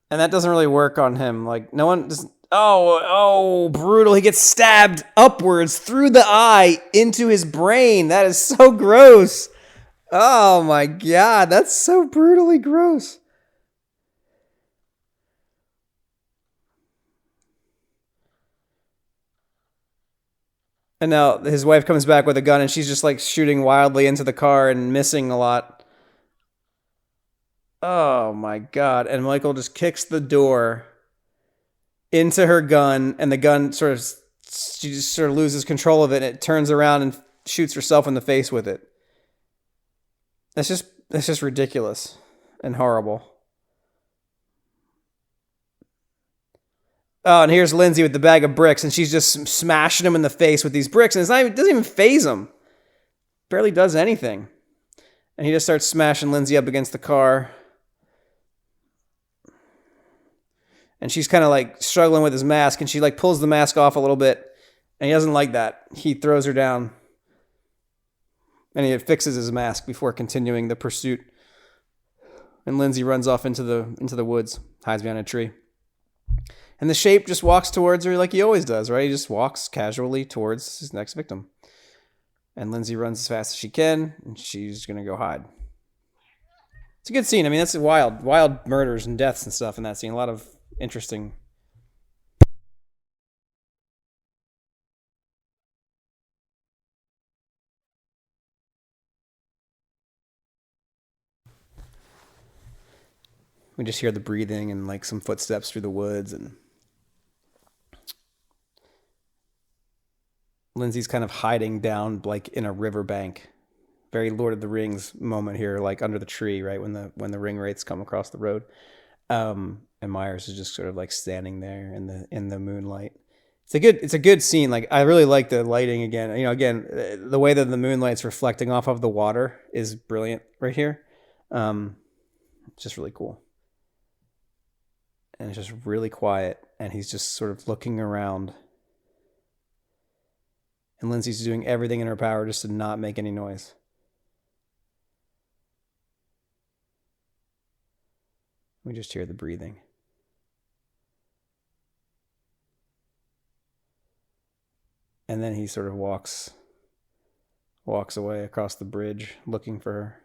And that doesn't really work on him. Like, no one doesn't. Oh, brutal. He gets stabbed upwards through the eye into his brain. That is so gross. Oh my God, that's so brutally gross. And now his wife comes back with a gun, and she's just like shooting wildly into the car and missing a lot. Oh my God. And Michael just kicks the door into her gun, and the gun she just sort of loses control of it, and it turns around and shoots herself in the face with it. That's just ridiculous and horrible. Oh, and here's Lindsay with the bag of bricks, and she's just smashing him in the face with these bricks, and it doesn't even faze him. Barely does anything. And he just starts smashing Lindsay up against the car. And she's kind of like struggling with his mask, and she like pulls the mask off a little bit, and he doesn't like that. He throws her down. And he fixes his mask before continuing the pursuit. And Lindsay runs off into the woods, hides behind a tree. And the Shape just walks towards her like he always does, right? He just walks casually towards his next victim. And Lindsay runs as fast as she can, and she's going to go hide. It's a good scene. I mean, that's wild murders and deaths and stuff in that scene. A lot of interesting. We just hear the breathing and like some footsteps through the woods, and Lindsay's kind of hiding down like in a riverbank. Very Lord of the Rings moment here, like under the tree, right when the ring wraiths come across the road. And Myers is just sort of like standing there in the moonlight. It's a good scene. Like I really like the lighting again. Again, the way that the moonlight's reflecting off of the water is brilliant right here. It's just really cool. And it's just really quiet, and he's just sort of looking around. And Lindsay's doing everything in her power just to not make any noise. We just hear the breathing. And then he sort of walks away across the bridge looking for her.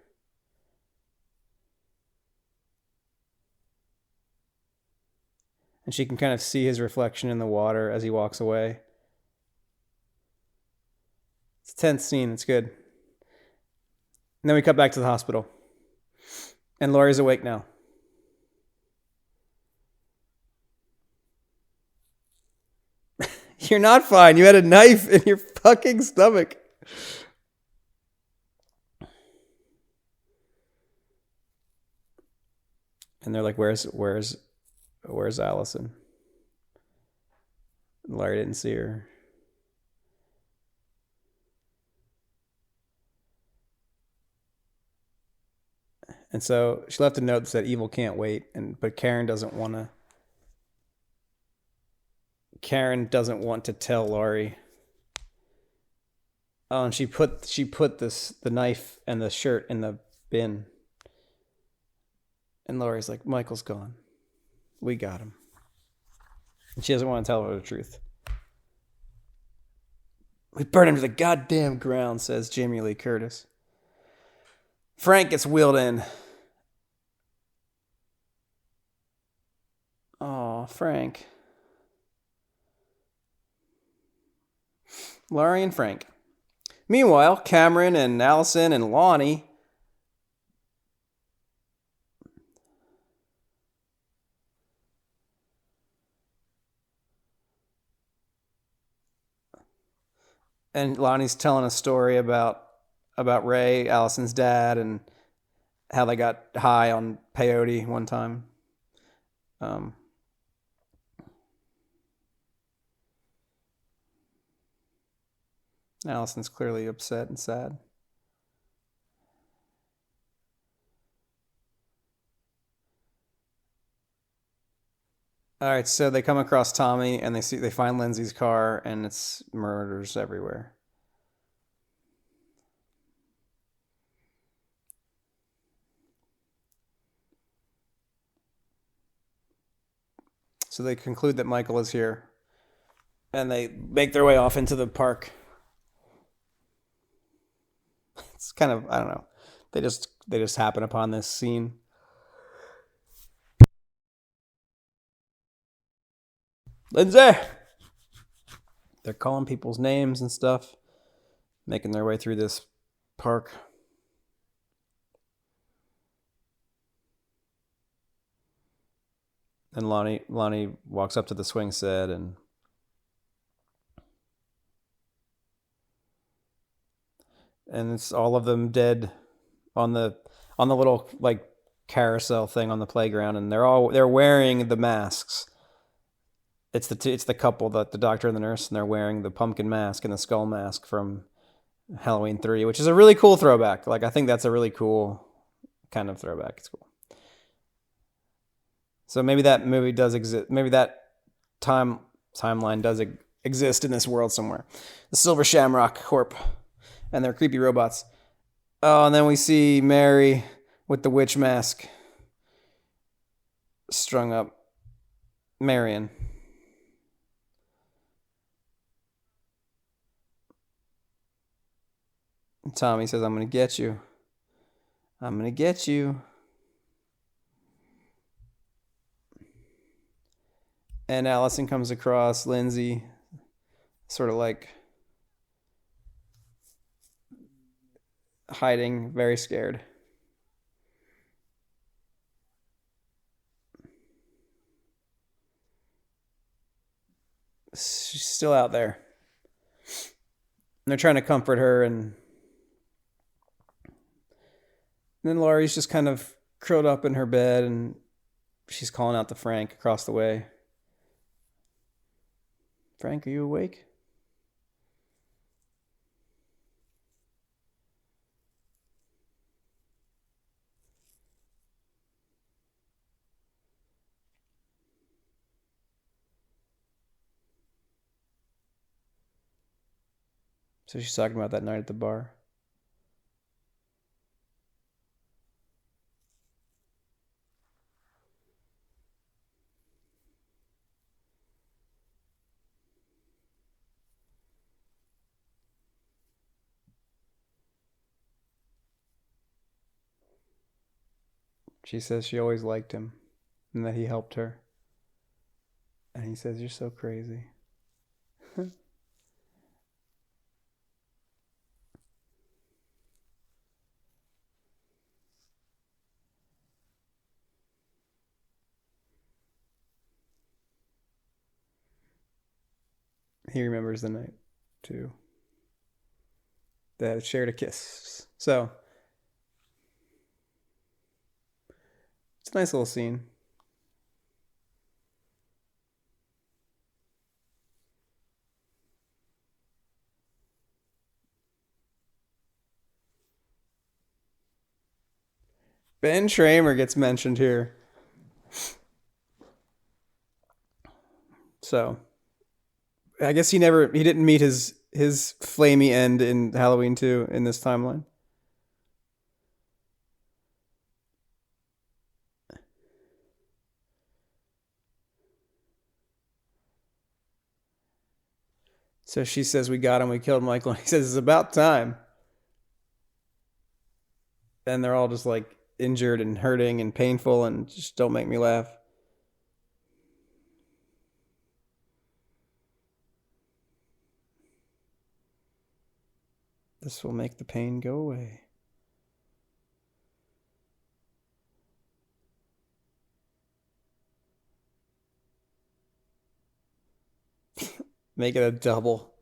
And she can kind of see his reflection in the water as he walks away. It's a tense scene. It's good. And then we cut back to the hospital. And Laurie's awake now. You're not fine. You had a knife in your fucking stomach. And they're like, where's Allison? Laurie didn't see her. And so she left a note that said evil can't wait, but Karen doesn't want to tell Laurie. Oh, and she put the knife and the shirt in the bin. And Laurie's like, Michael's gone. We got him. And she doesn't want to tell her the truth. We burn him to the goddamn ground, says Jamie Lee Curtis. Frank gets wheeled in. Oh, Frank. Laurie and Frank. Meanwhile, Cameron and Allison and Lonnie and Lonnie's telling a story about Ray, Allison's dad, and how they got high on peyote one time. Allison's clearly upset and sad. All right, so they come across Tommy and they find Lindsay's car, and it's murders everywhere. So they conclude that Michael is here, and they make their way off into the park. It's kind of, I don't know. They just happen upon this scene. Lindsay! They're calling people's names and stuff, making their way through this park. And Lonnie walks up to the swing set, and it's all of them dead on the little like carousel thing on the playground, and they're wearing the masks. It's the couple, the doctor and the nurse, and they're wearing the pumpkin mask and the skull mask from Halloween 3, which is a really cool throwback. Like, I think that's a really cool kind of throwback. It's cool. So maybe that movie does exist. Maybe that timeline does exist in this world somewhere. The Silver Shamrock Corp and their creepy robots. Oh, and then we see Mary with the witch mask strung up. Marion. And Tommy says, I'm going to get you. I'm going to get you. And Allison comes across Lindsay, sort of like hiding, very scared. She's still out there. And they're trying to comfort her, and then Laurie's just kind of curled up in her bed, and she's calling out to Frank across the way. Frank, are you awake? So she's talking about that night at the bar. She says she always liked him and that he helped her. And he says, you're so crazy. He remembers the night, too. They shared a kiss. So, it's a nice little scene. Ben Tramer gets mentioned here. So, I guess he didn't meet his flamey end in Halloween 2 in this timeline. So she says, we got him, we killed Michael. And he says, it's about time. And they're all just like injured and hurting and painful and just don't make me laugh. This will make the pain go away. Make it a double.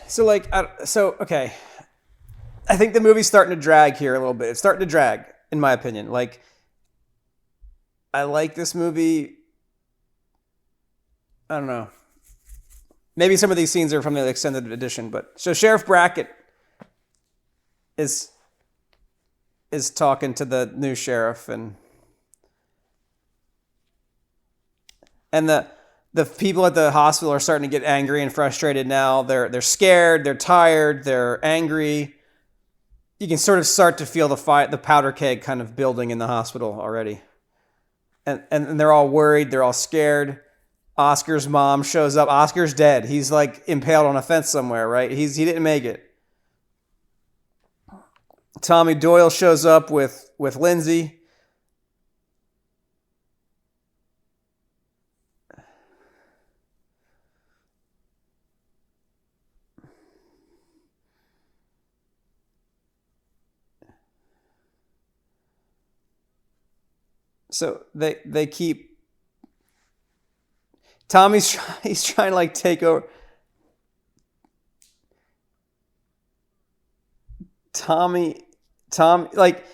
So okay. I think the movie's starting to drag here a little bit. It's starting to drag, in my opinion. Like, I like this movie. I don't know. Maybe some of these scenes are from the extended edition, but so Sheriff Brackett is talking to the new sheriff, and the people at the hospital are starting to get angry and frustrated now. They're scared, they're tired, they're angry. You can sort of start to feel the powder keg kind of building in the hospital already. And they're all worried, they're all scared. Oscar's mom shows up. Oscar's dead. He's like impaled on a fence somewhere, right? He didn't make it. Tommy Doyle shows up with Lindsay. So they keep he's trying to like take over. Tom, like,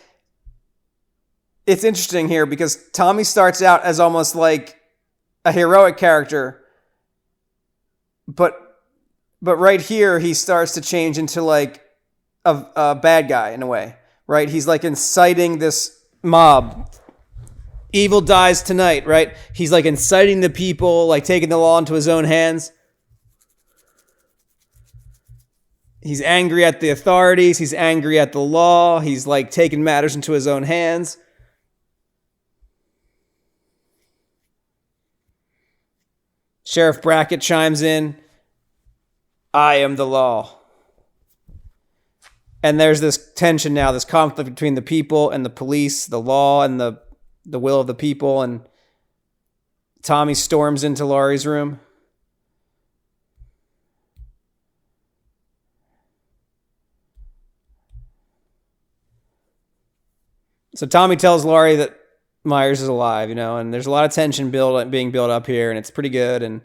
it's interesting here because Tommy starts out as almost like a heroic character, but right here he starts to change into like a bad guy in a way, right? He's like inciting this mob. Evil dies tonight, right? He's like inciting the people, like taking the law into his own hands. He's angry at the authorities. He's angry at the law. He's like taking matters into his own hands. Sheriff Brackett chimes in. I am the law. And there's this tension now, this conflict between the people and the police, the law and the will of the people. And Tommy storms into Laurie's room. So Tommy tells Laurie that Myers is alive, and there's a lot of tension being built up here, and it's pretty good. And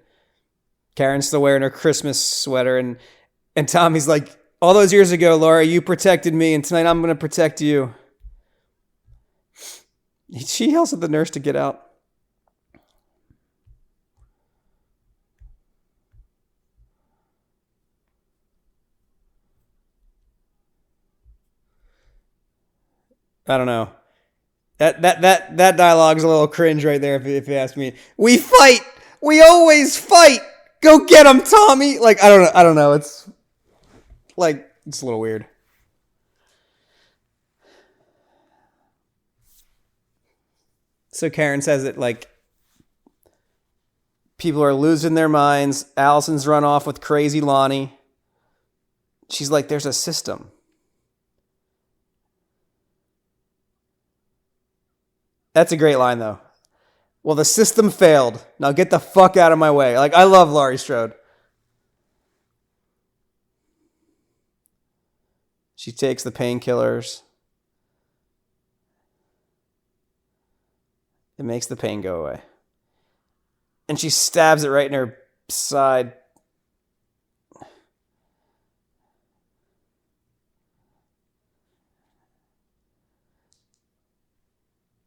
Karen's still wearing her Christmas sweater, and Tommy's like, all those years ago, Laurie, you protected me, and tonight I'm going to protect you. She yells at the nurse to get out. I don't know. That dialogue is a little cringe right there, if you ask me. We fight. We always fight. Go get him, Tommy. Like, I don't know. It's like, it's a little weird. So Karen says that, like, people are losing their minds. Allison's run off with crazy Lonnie. She's like, there's a system. That's a great line, though. Well, the system failed. Now get the fuck out of my way. Like, I love Laurie Strode. She takes the painkillers. It makes the pain go away. And she stabs it right in her side.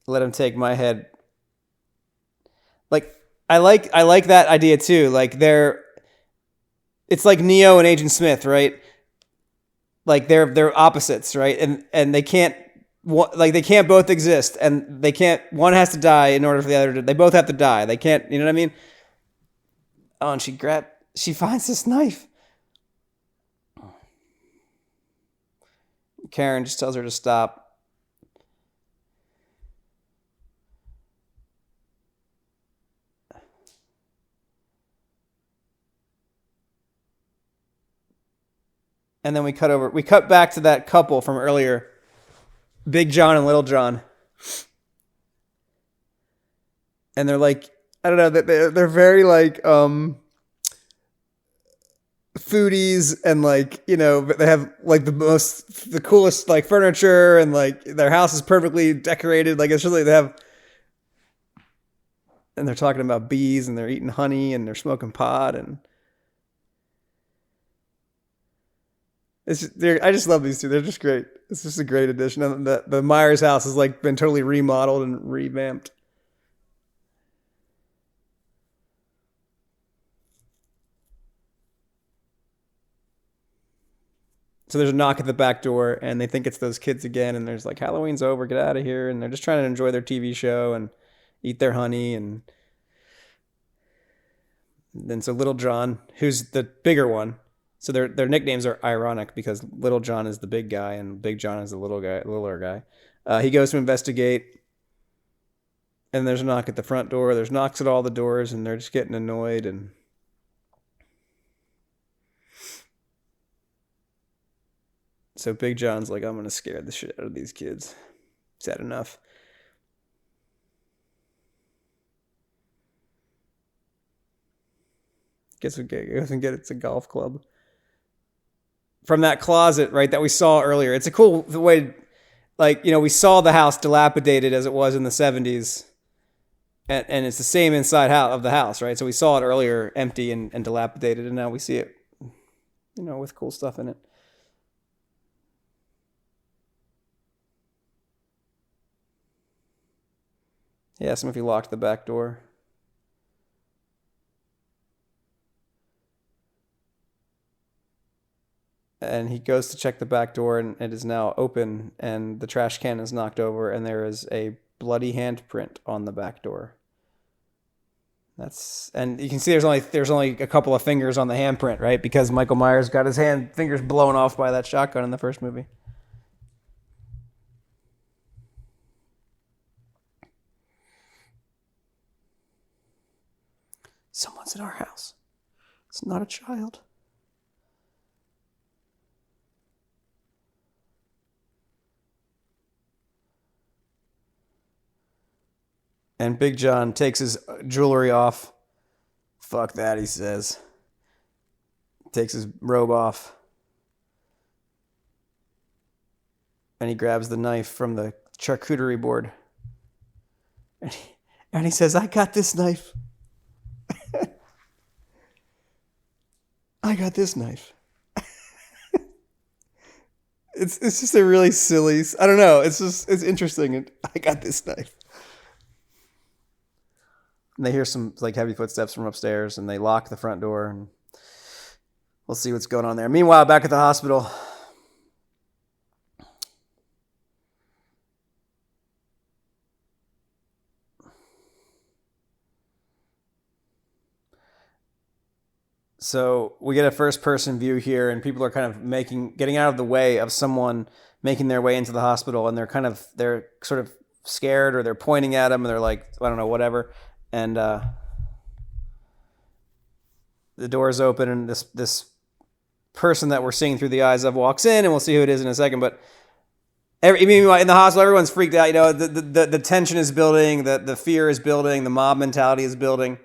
Let him take my head. Like, I like that idea too. Like, it's like Neo and Agent Smith, right? Like, they're opposites, right? And they can't both exist, and one has to die in order for the other to. They both have to die. They can't. You know what I mean? Oh, and she finds this knife. Karen just tells her to stop. And then we cut back to that couple from earlier, Big John and Little John. And they're like, I don't know, they're very like foodies, and like, they have like the coolest like furniture, and like their house is perfectly decorated. Like, it's really, and they're talking about bees, and they're eating honey, and they're smoking pot, and I just love these two. They're just great. It's just a great addition. And the Myers house has like been totally remodeled and revamped. So there's a knock at the back door, and they think it's those kids again. And there's like, Halloween's over, get out of here. And they're just trying to enjoy their TV show and eat their honey. And then so Little John, who's the bigger one. So their nicknames are ironic, because Little John is the big guy and Big John is the littler guy. He goes to investigate, and there's a knock at the front door. There's knocks at all the doors, and they're just getting annoyed. And so Big John's like, I'm going to scare the shit out of these kids. Is that enough? Guess we goes and get a golf club from that closet, right, that we saw earlier. It's a cool way, like, we saw the house dilapidated as it was in the 70s, and it's the same inside of the house, right? So we saw it earlier empty and dilapidated, and now we see it, with cool stuff in it. He asked him if he locked the back door. And he goes to check the back door, and it is now open, and the trash can is knocked over, and there is a bloody handprint on the back door. And you can see there's only a couple of fingers on the handprint, right? Because Michael Myers got his fingers blown off by that shotgun in the first movie. Someone's in our house. It's not a child. And Big John takes his jewelry off. Fuck that, he says. Takes his robe off. And he grabs the knife from the charcuterie board. And he says, I got this knife. I got this knife. It's just a really silly, I don't know, it's interesting. I got this knife. And they hear some like heavy footsteps from upstairs, and they lock the front door, and we'll see what's going on there. Meanwhile, back at the hospital, so we get a first-person view here, and people are kind of getting out of the way of someone making their way into the hospital, and they're sort of scared, or they're pointing at them, and they're like, I don't know, whatever. And the door is open, and this person that we're seeing through the eyes of walks in, and we'll see who it is in a second. But in the hospital, everyone's freaked out. You know, the tension is building, the fear is building, the mob mentality is building,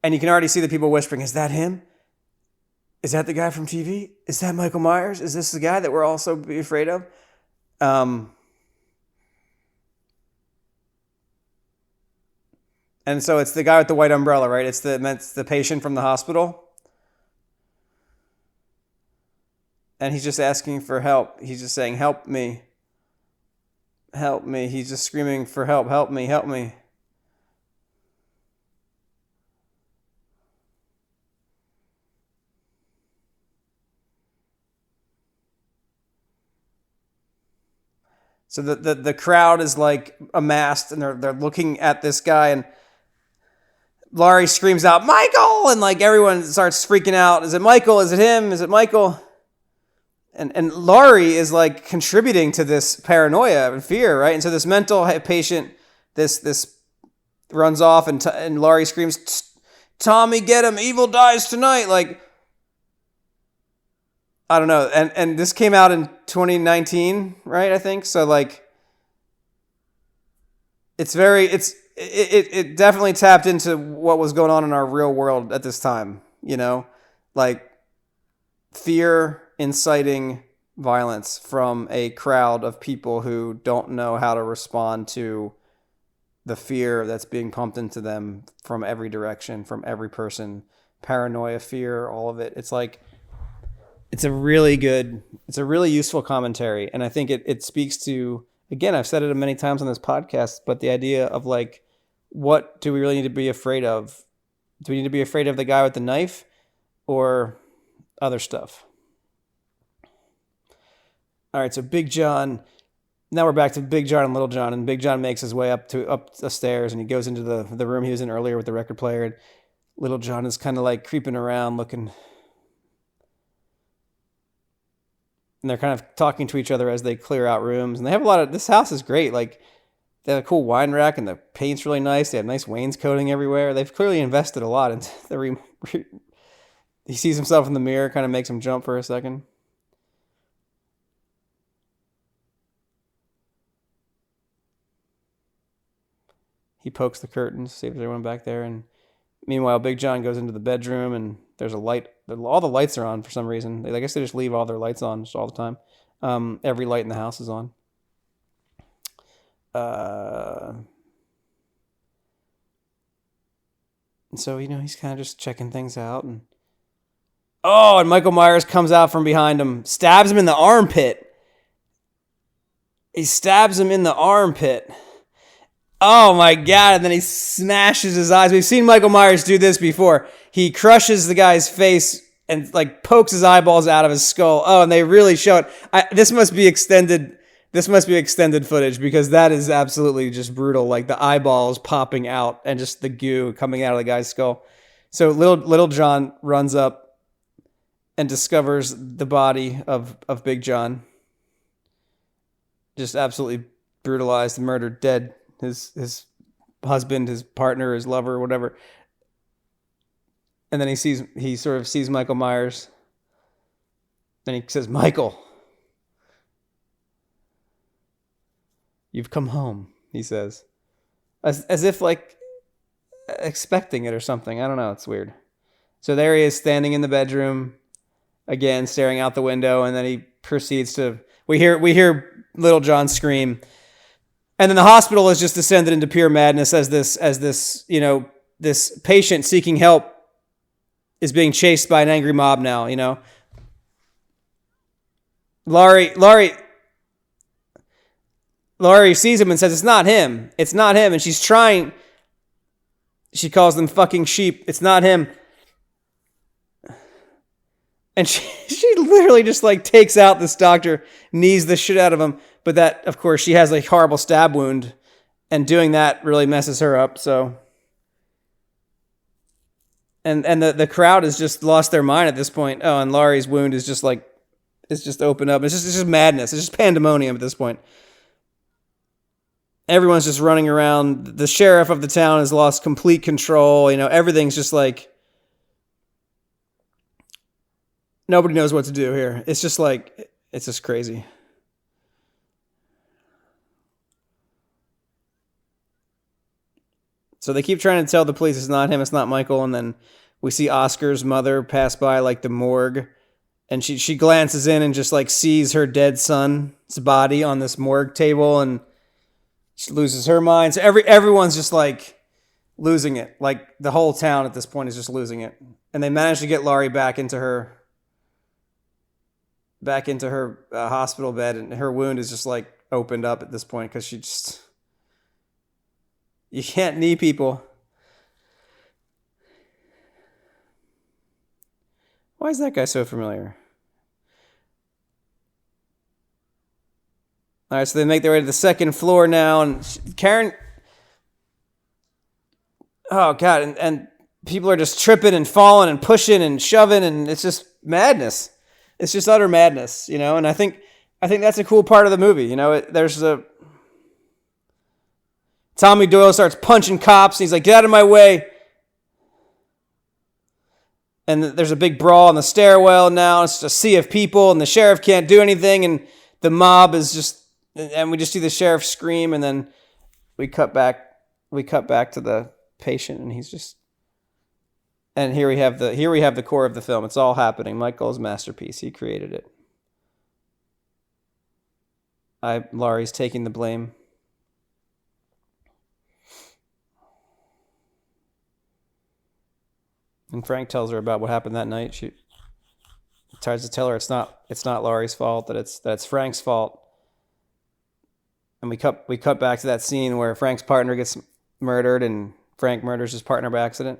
and you can already see the people whispering, "Is that him? Is that the guy from TV? Is that Michael Myers? Is this the guy that we're all so afraid of?" And so it's the guy with the white umbrella, right? It's the patient from the hospital. And he's just asking for help. He's just saying, help me. Help me. He's just screaming for help. Help me. Help me. So the crowd is like amassed, and they're looking at this guy, and Laurie screams out, Michael! And like everyone starts freaking out. Is it Michael? Is it him? Is it Michael? And Laurie is like contributing to this paranoia and fear, right? And so this mental patient, this runs off, and Laurie screams, Tommy, get him! Evil dies tonight! Like, I don't know. And this came out in 2019, right? I think so. Like, it definitely tapped into what was going on in our real world at this time, you know, like fear inciting violence from a crowd of people who don't know how to respond to the fear that's being pumped into them from every direction, from every person, paranoia, fear, all of it. It's like, it's a really useful commentary. And I think it speaks to, again, I've said it many times on this podcast, but the idea of like, what do we really need to be afraid of? Do we need to be afraid of the guy with the knife or other stuff? All right, so Big John. Now we're back to Big John and Little John, and Big John makes his way up the stairs, and he goes into the room he was in earlier with the record player. And Little John is kind of like creeping around, looking, and they're kind of talking to each other as they clear out rooms. And they have this house is great. Like, they have a cool wine rack, and the paint's really nice. They have nice wainscoting everywhere. They've clearly invested a lot into the room. He sees himself in the mirror, kind of makes him jump for a second. He pokes the curtains, see if there's anyone back there. And meanwhile, Big John goes into the bedroom, and there's a light. All the lights are on for some reason. I guess they just leave all their lights on just all the time. Every light in the house is on. And so, you know, he's kind of just checking things out. And Michael Myers comes out from behind him, stabs him in the armpit. He stabs him in the armpit. Oh my God. And then he smashes his eyes. We've seen Michael Myers do this before. He crushes the guy's face and like pokes his eyeballs out of his skull. Oh, and they really show it. This must be extended This must be extended footage because that is absolutely just brutal. Like the eyeballs popping out and just the goo coming out of the guy's skull. So little John runs up and discovers the body of Big John. Just absolutely brutalized and murdered, dead. His husband, his partner, his lover, whatever. And then he sort of sees Michael Myers. Then he says, "Michael, you've come home," he says. As if like expecting it or something. I don't know, it's weird. So there he is standing in the bedroom again, staring out the window, and then he proceeds to we hear little John scream. And then the hospital has just descended into pure madness as this, this patient seeking help is being chased by an angry mob now, Laurie sees him and says, it's not him. And she's trying. She calls them fucking sheep. It's not him. And she literally just like takes out this doctor, knees the shit out of him. But that, of course, she has a horrible stab wound. And doing that really messes her up. So, and the crowd has just lost their mind at this point. Oh, and Laurie's wound is just like, it's just opened up. It's just madness. It's just pandemonium at this point. Everyone's just running around. The sheriff of the town has lost complete control. Everything's just like, nobody knows what to do here. It's just like, it's just crazy. So they keep trying to tell the police it's not him, it's not Michael. And then we see Oscar's mother pass by like the morgue. And she glances in and just like sees her dead son's body on this morgue table. And she loses her mind. So everyone's just like losing it. Like the whole town at this point is just losing it. And they manage to get Laurie back into her hospital bed. And her wound is just like opened up at this point because you can't knee people. Why is that guy so familiar? All right, so they make their way to the second floor now, and Karen. Oh God, and people are just tripping and falling and pushing and shoving, and it's just madness. It's just utter madness, And I think that's a cool part of the movie, There's Tommy Doyle starts punching cops, and he's like, "Get out of my way!" And there's a big brawl in the stairwell now. It's a sea of people, and the sheriff can't do anything, and the mob is just. And we just see the sheriff scream, and then we cut back to the patient, and he's just. And here we have the core of the film. It's all happening. Michael's masterpiece. He created it. Laurie's taking the blame. And Frank tells her about what happened that night. She tries to tell her it's not Laurie's fault, that it's Frank's fault. And we cut back to that scene where Frank's partner gets murdered and Frank murders his partner by accident.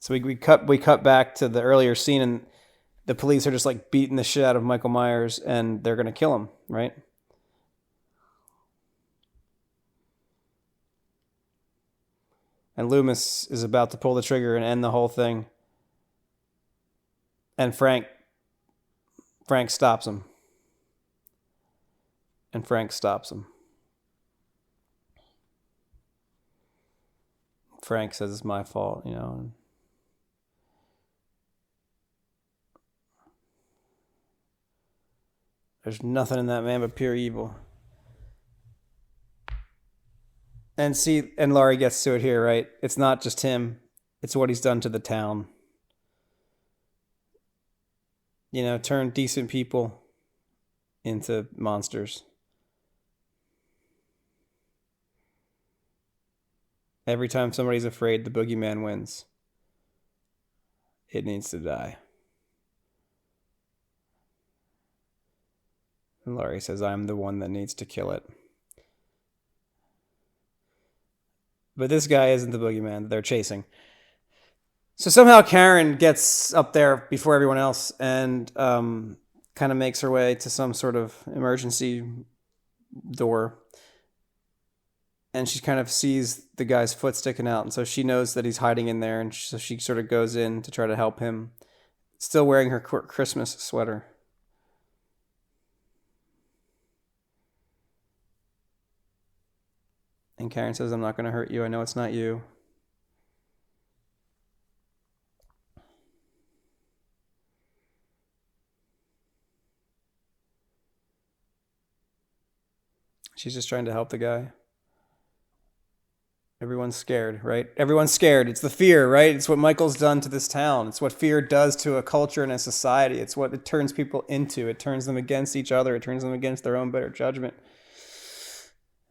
So we cut back to the earlier scene, and the police are just like beating the shit out of Michael Myers, and they're gonna kill him, right? And Loomis is about to pull the trigger and end the whole thing. And Frank stops him. And Frank stops him. Frank says it's my fault, There's nothing in that man but pure evil. And Laurie gets to it here, right? It's not just him. It's what he's done to the town. Turn decent people into monsters. Every time somebody's afraid, the boogeyman wins. It needs to die. And Laurie says, I'm the one that needs to kill it. But this guy isn't the boogeyman that they're chasing. So somehow Karen gets up there before everyone else and kind of makes her way to some sort of emergency door. And she kind of sees the guy's foot sticking out. And so she knows that he's hiding in there. And so she sort of goes in to try to help him, still wearing her Christmas sweater. And Karen says, I'm not going to hurt you. I know it's not you. She's just trying to help the guy. Everyone's scared, right? Everyone's scared. It's the fear, right? It's what Michael's done to this town. It's what fear does to a culture and a society. It's what it turns people into. It turns them against each other. It turns them against their own better judgment.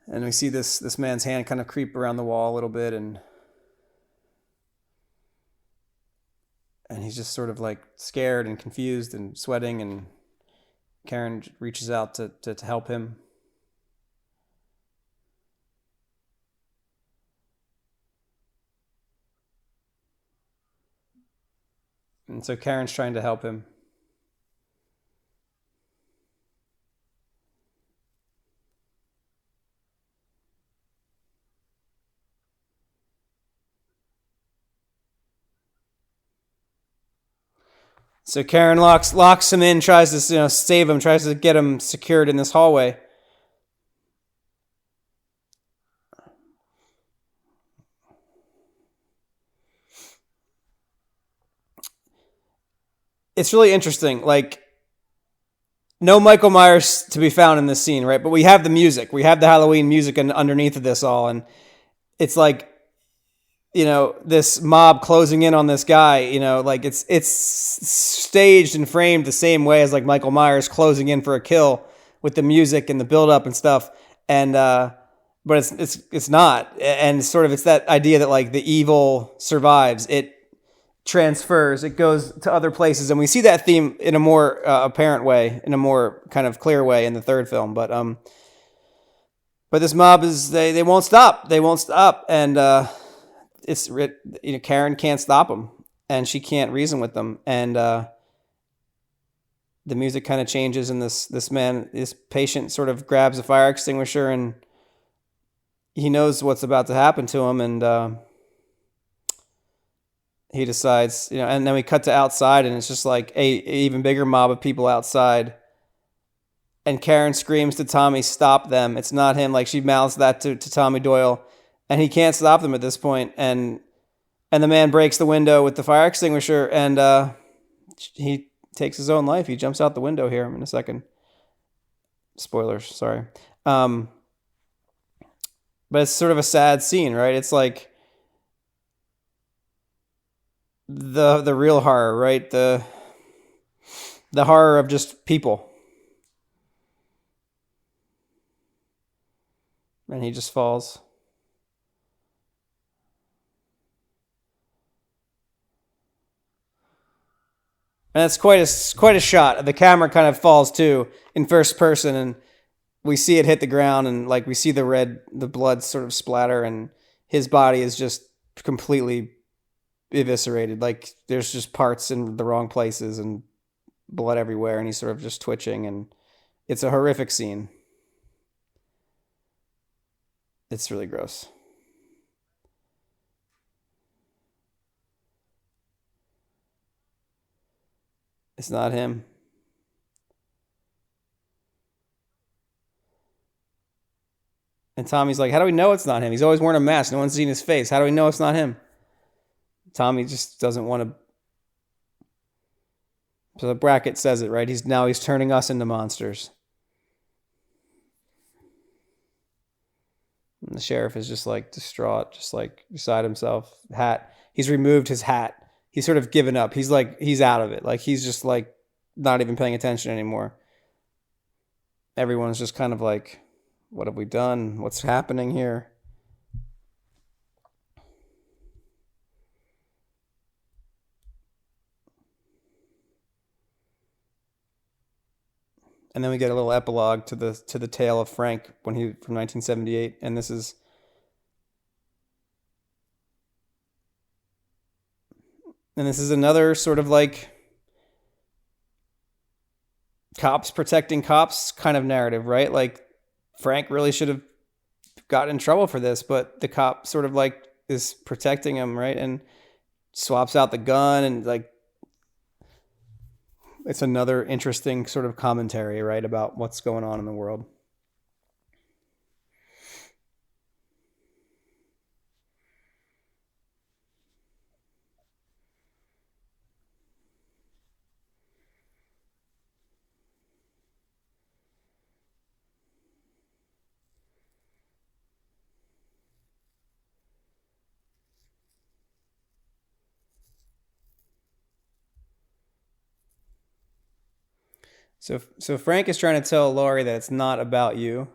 And we see this man's hand kind of creep around the wall a little bit, and he's just sort of like scared and confused and sweating, and Karen reaches out to help him. And so Karen's trying to help him. So Karen locks him in, tries to save him, tries to get him secured in this hallway. It's really interesting. Like, no Michael Myers to be found in this scene, right? But we have the music. We have the Halloween music underneath of this all. And it's like, this mob closing in on this guy, like it's staged and framed the same way as like Michael Myers closing in for a kill with the music and the build up and stuff. And, but it's not. And sort of, it's that idea that like the evil survives. It transfers, it goes to other places. And we see that theme in a more apparent way, in a more kind of clear way in the third film. But this mob they won't stop. They won't stop. And, Karen can't stop them, and she can't reason with them, and the music kind of changes, and this patient sort of grabs a fire extinguisher, and he knows what's about to happen to him, and he decides, and then we cut to outside, and it's just like a even bigger mob of people outside, and Karen screams to Tommy, "Stop them! It's not him!" Like she mouths that to Tommy Doyle. And he can't stop them at this point, and the man breaks the window with the fire extinguisher, and he takes his own life. He jumps out the window here in a second. Spoilers, sorry. But it's sort of a sad scene, right? It's like the real horror, right? The horror of just people. And he just falls. And it's quite a shot. The camera kind of falls too in first person, and we see it hit the ground, and like we see the blood sort of splatter, and his body is just completely eviscerated. Like there's just parts in the wrong places and blood everywhere, and he's sort of just twitching, and it's a horrific scene. It's really gross. It's not him. And Tommy's like, how do we know it's not him? He's always wearing a mask. No one's seen his face. How do we know it's not him? Tommy just doesn't want to. So the bracket says it, right? He's turning us into monsters. And the sheriff is just like distraught, just like beside himself. He's removed his hat. He's sort of given up. He's out of it. Like he's just like not even paying attention anymore. Everyone's just kind of like, what have we done? What's happening here? And then we get a little epilogue to the tale of Frank from 1978, and this is And this is another sort of like cops protecting cops kind of narrative, right? Like Frank really should have gotten in trouble for this, but the cop sort of like is protecting him, right? And swaps out the gun, and like it's another interesting sort of commentary, right, about what's going on in the world. So Frank is trying to tell Laurie that it's not about you.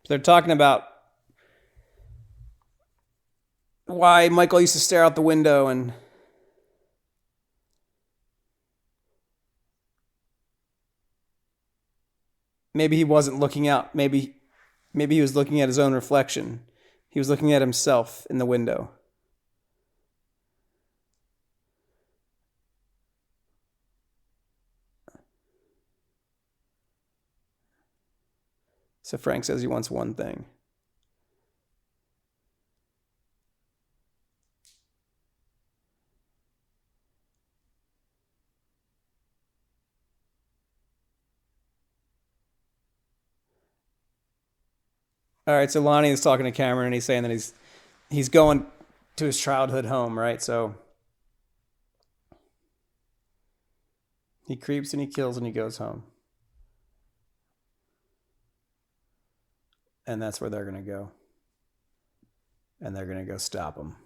They're talking about why Michael used to stare out the window, and maybe he wasn't looking out. Maybe he was looking at his own reflection. He was looking at himself in the window. So Frank says he wants one thing. All right, so Lonnie is talking to Cameron, and he's saying that he's going to his childhood home, right? So he creeps and he kills and he goes home. And that's where they're going to go. And they're going to go stop him.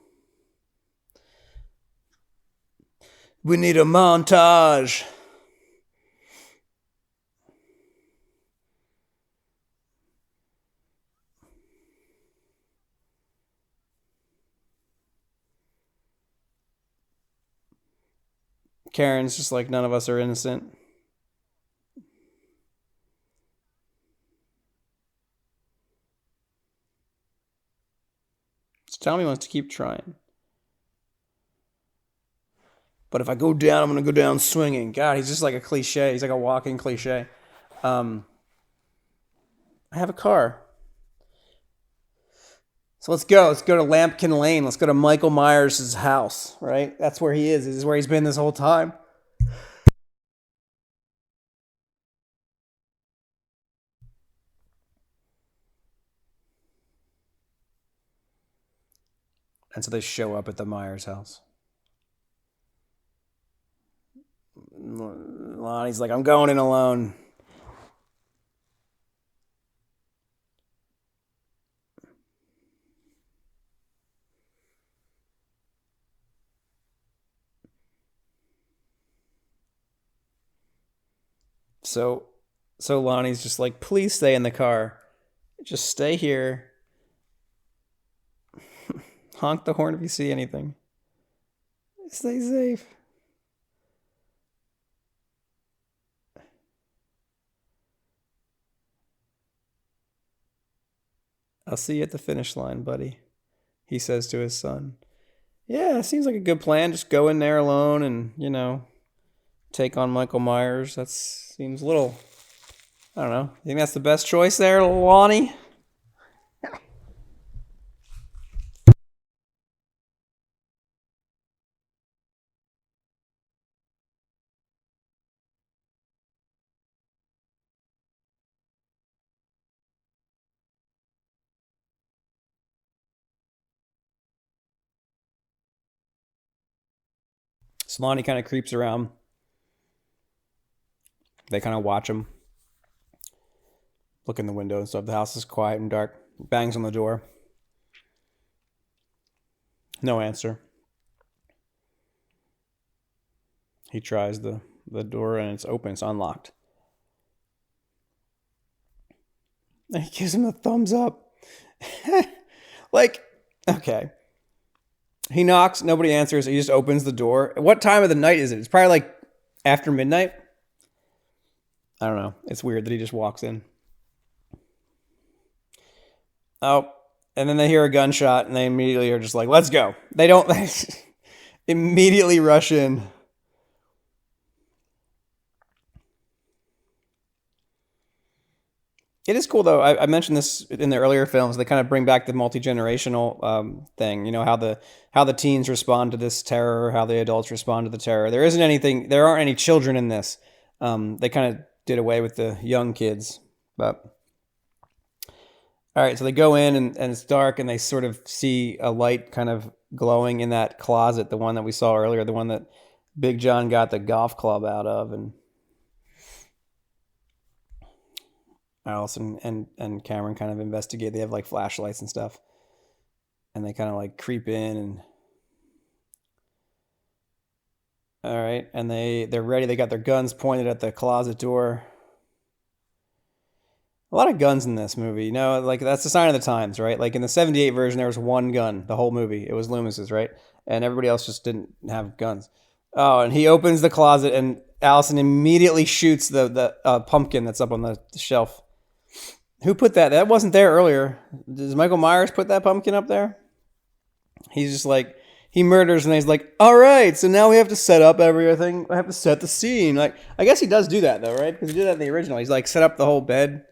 We need a montage. Karen's just like, none of us are innocent. So Tommy wants to keep trying. But if I go down, I'm going to go down swinging. God, he's just like a cliche. He's like a walking cliche. I have a car. So let's go. Let's go to Lampkin Lane. Let's go to Michael Myers' house, right? That's where he is. This is where he's been this whole time. And so they show up at the Myers house. Lonnie's like, I'm going in alone. So Lonnie's just like, please stay in the car. Just stay here. Honk the horn if you see anything. Stay safe. I'll see you at the finish line, buddy, he says to his son. Yeah, seems like a good plan. Just go in there alone and, take on Michael Myers. That seems a little, I don't know. You think that's the best choice there, Lonnie? So Lonnie kind of creeps around. They kind of watch him. Look in the window and stuff. The house is quiet and dark. Bangs on the door. No answer. He tries the the door and it's open. It's unlocked. And he gives him a thumbs up. Like, okay. He knocks. Nobody answers. He just opens the door. What time of the night is it? It's probably like after midnight. I don't know. It's weird that he just walks in. Oh, and then they hear a gunshot and they immediately are just like, let's go. They don't immediately rush in. It is cool though. I mentioned this in the earlier films. They kind of bring back the multi-generational thing. You know how the teens respond to this terror, how the adults respond to the terror. There isn't anything. There aren't any children in this. They kind of did away with the young kids. But all right, so they go in and it's dark, and they sort of see a light kind of glowing in that closet, the one that we saw earlier, the one that Big John got the golf club out of, and Allison and Cameron kind of investigate. They have like flashlights and stuff, and they kind of like creep in, and all right, and they're ready. They got their guns pointed at the closet door. A lot of guns in this movie, you know, like that's a sign of the times, right? Like in the 78 version, there was one gun the whole movie. It was Loomis's, right? And everybody else just didn't have guns. Oh, and he opens the closet, and Allison immediately shoots the pumpkin that's up on the shelf. Who put that? That wasn't there earlier. Does Michael Myers put that pumpkin up there? He's just like, he murders, and he's like, all right, so now we have to set up everything. I have to set the scene. Like, I guess he does do that though, right? Because he did that in the original. He's like, set up the whole bed.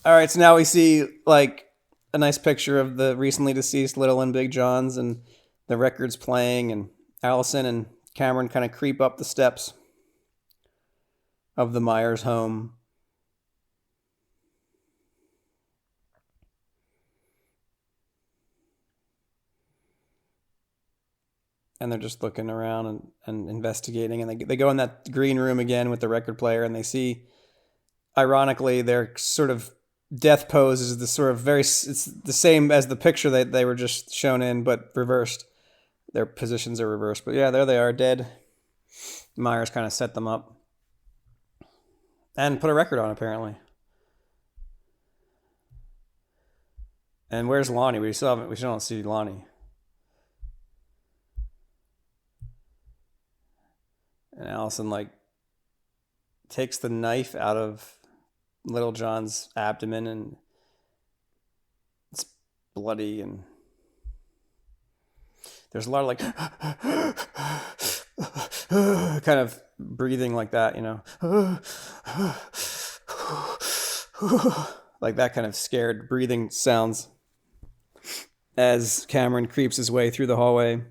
All right, so now we see like a nice picture of the recently deceased Little and Big Johns, and the record's playing, and Allison and Cameron kind of creep up the steps of the Myers home. And they're just looking around and investigating. And they go in that green room again with the record player, and they see, ironically, their sort of death pose is the sort of it's the same as the picture that they were just shown in, but reversed. Their positions are reversed. But yeah, there they are, dead. Myers kind of set them up. And put a record on, apparently. And where's Lonnie? We still don't see Lonnie. And Allison like takes the knife out of Little John's abdomen, and it's bloody, and there's a lot of like kind of breathing like that, you know, like that kind of scared breathing sounds as Cameron creeps his way through the hallway.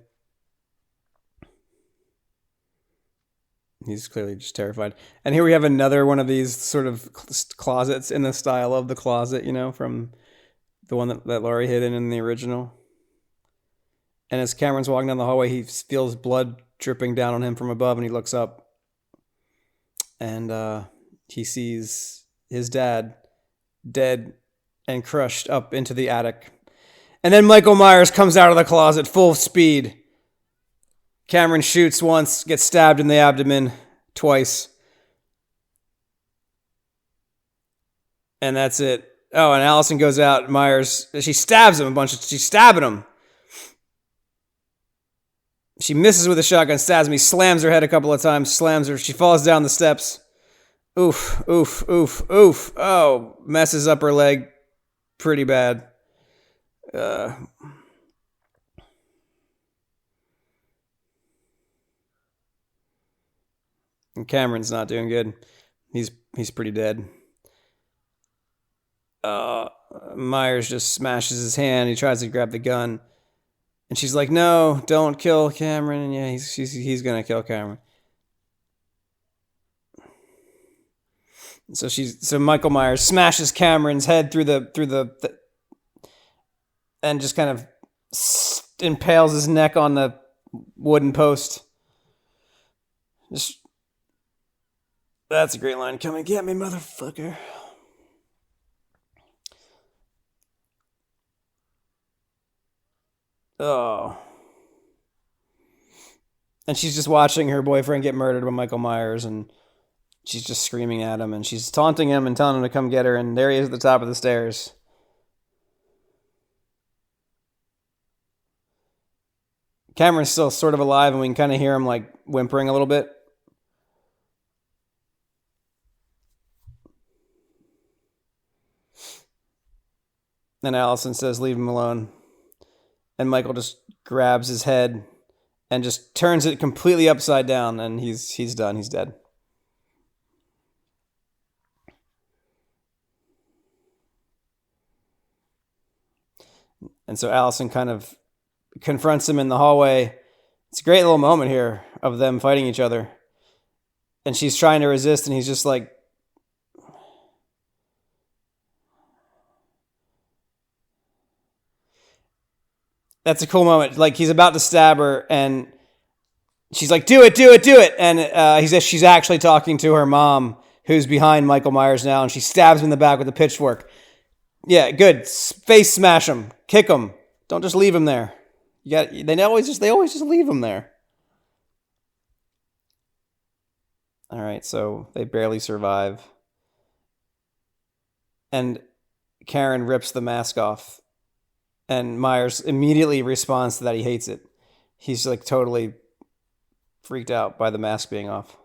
He's clearly just terrified. And here we have another one of these sort of closets in the style of the closet, you know, from the one that Laurie hid in the original. And as Cameron's walking down the hallway, he feels blood dripping down on him from above, and he looks up. And he sees his dad dead and crushed up into the attic. And then Michael Myers comes out of the closet full speed. Cameron shoots once, gets stabbed in the abdomen twice. And that's it. Oh, and Allison goes out. Myers, she stabs him a bunch. She's stabbing him. She misses with a shotgun, stabs him. He slams her head a couple of times, slams her. She falls down the steps. Oof, oof, oof, oof. Oh, messes up her leg pretty bad. And Cameron's not doing good. He's pretty dead. Myers just smashes his hand. He tries to grab the gun, and she's like, "No, don't kill Cameron." And yeah, he's gonna kill Cameron. So Michael Myers smashes Cameron's head through the and just kind of impales his neck on the wooden post. That's a great line. Come and get me, motherfucker. Oh. And she's just watching her boyfriend get murdered by Michael Myers, and she's just screaming at him, and she's taunting him and telling him to come get her, and there he is at the top of the stairs. Cameron's still sort of alive, and we can kind of hear him like whimpering a little bit. And Allison says, leave him alone. And Michael just grabs his head and just turns it completely upside down, and he's done. He's dead. And so Allison kind of confronts him in the hallway. It's a great little moment here of them fighting each other. And she's trying to resist, and he's just like, that's a cool moment. Like, he's about to stab her, and she's like, do it, do it, do it. And she's actually talking to her mom, who's behind Michael Myers now, and she stabs him in the back with a pitchfork. Yeah, good. Face smash him. Kick him. Don't just leave him there. They always just leave him there. All right, so they barely survive. And Karen rips the mask off. And Myers immediately responds to that. He hates it. He's like totally freaked out by the mask being off.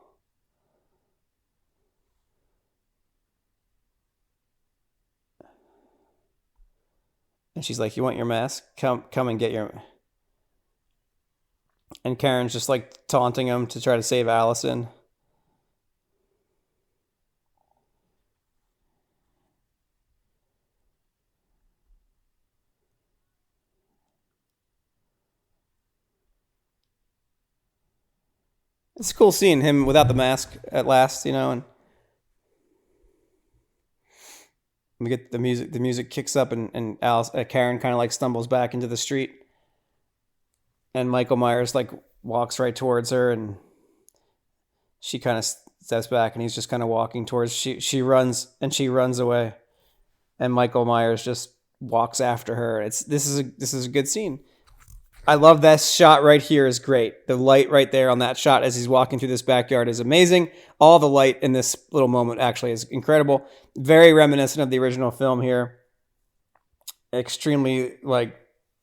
And she's like, you want your mask? Come and get your... And Karen's just like taunting him to try to save Allison. It's a cool scene, him without the mask at last, and we get the music. The music kicks up, and Karen kind of like stumbles back into the street, and Michael Myers like walks right towards her, and she kind of steps back, and he's just kind of walking towards. She runs away, and Michael Myers just walks after her. This is a good scene. I love this shot right here is great. The light right there on that shot as he's walking through this backyard is amazing. All the light in this little moment actually is incredible. Very reminiscent of the original film here. Extremely,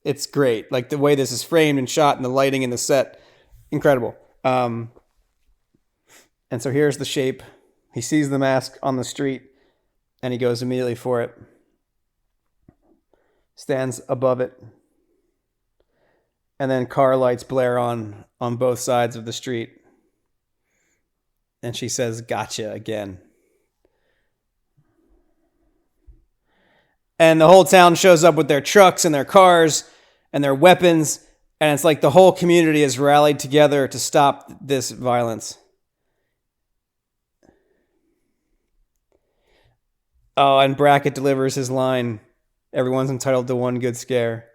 it's great. Like the way this is framed and shot and the lighting in the set, incredible. And so here's the shape. He sees the mask on the street and he goes immediately for it. Stands above it. And then car lights blare on both sides of the street. And she says, gotcha again. And the whole town shows up with their trucks and their cars and their weapons. And it's like the whole community has rallied together to stop this violence. Oh, and Brackett delivers his line, everyone's entitled to one good scare.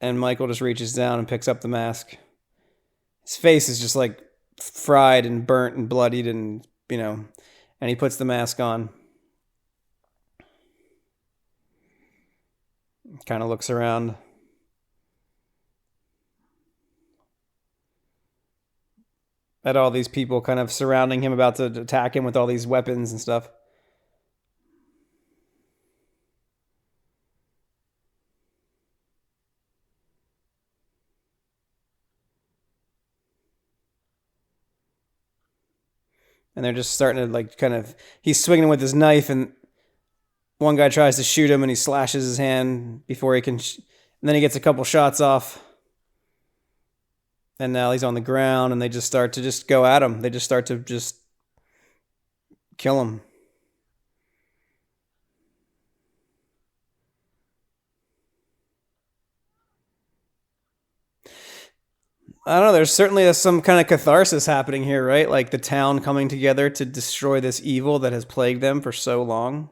And Michael just reaches down and picks up the mask. His face is just like fried and burnt and bloodied and, and he puts the mask on. Kind of looks around. At all these people kind of surrounding him, about to attack him with all these weapons and stuff. And they're just starting to he's swinging with his knife, and one guy tries to shoot him and he slashes his hand before he can, and then he gets a couple shots off. And now he's on the ground and they just start to just go at him. They just start to just kill him. I don't know, there's certainly some kind of catharsis happening here, right? Like the town coming together to destroy this evil that has plagued them for so long.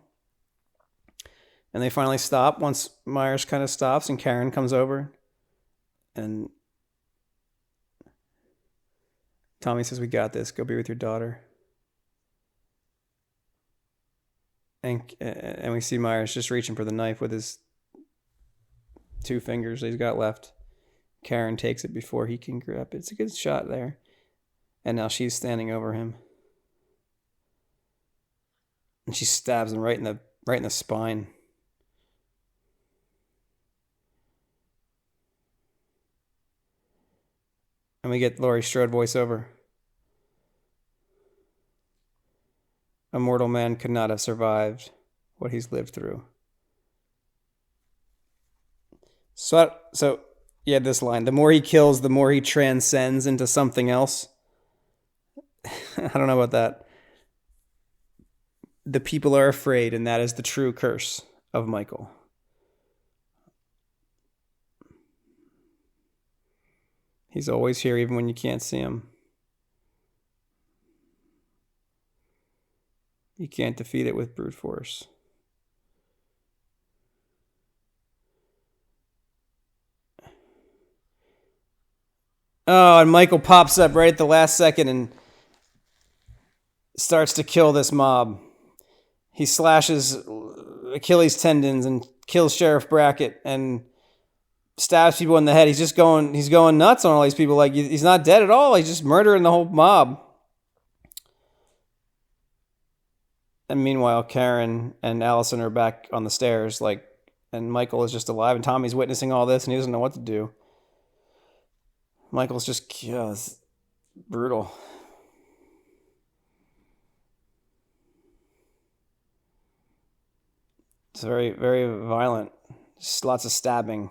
And they finally stop once Myers kind of stops and Karen comes over. And Tommy says, we got this. Go be with your daughter. And we see Myers just reaching for the knife with his 2 fingers that he's got left. Karen takes it before he can grab it. It's a good shot there. And now she's standing over him. And she stabs him right in the spine. And we get Laurie Strode voiceover. A mortal man could not have survived what he's lived through. So yeah, this line. The more he kills, the more he transcends into something else. I don't know about that. The people are afraid, and that is the true curse of Michael. He's always here, even when you can't see him. You can't defeat it with brute force. Oh, and Michael pops up right at the last second and starts to kill this mob. He slashes Achilles tendons and kills Sheriff Brackett and stabs people in the head. He's going nuts on all these people. Like, he's not dead at all. He's just murdering the whole mob. And meanwhile, Karen and Allison are back on the stairs, and Michael is just alive, and Tommy's witnessing all this, and he doesn't know what to do. Michael's just, it's brutal. It's very, very violent. Just lots of stabbing.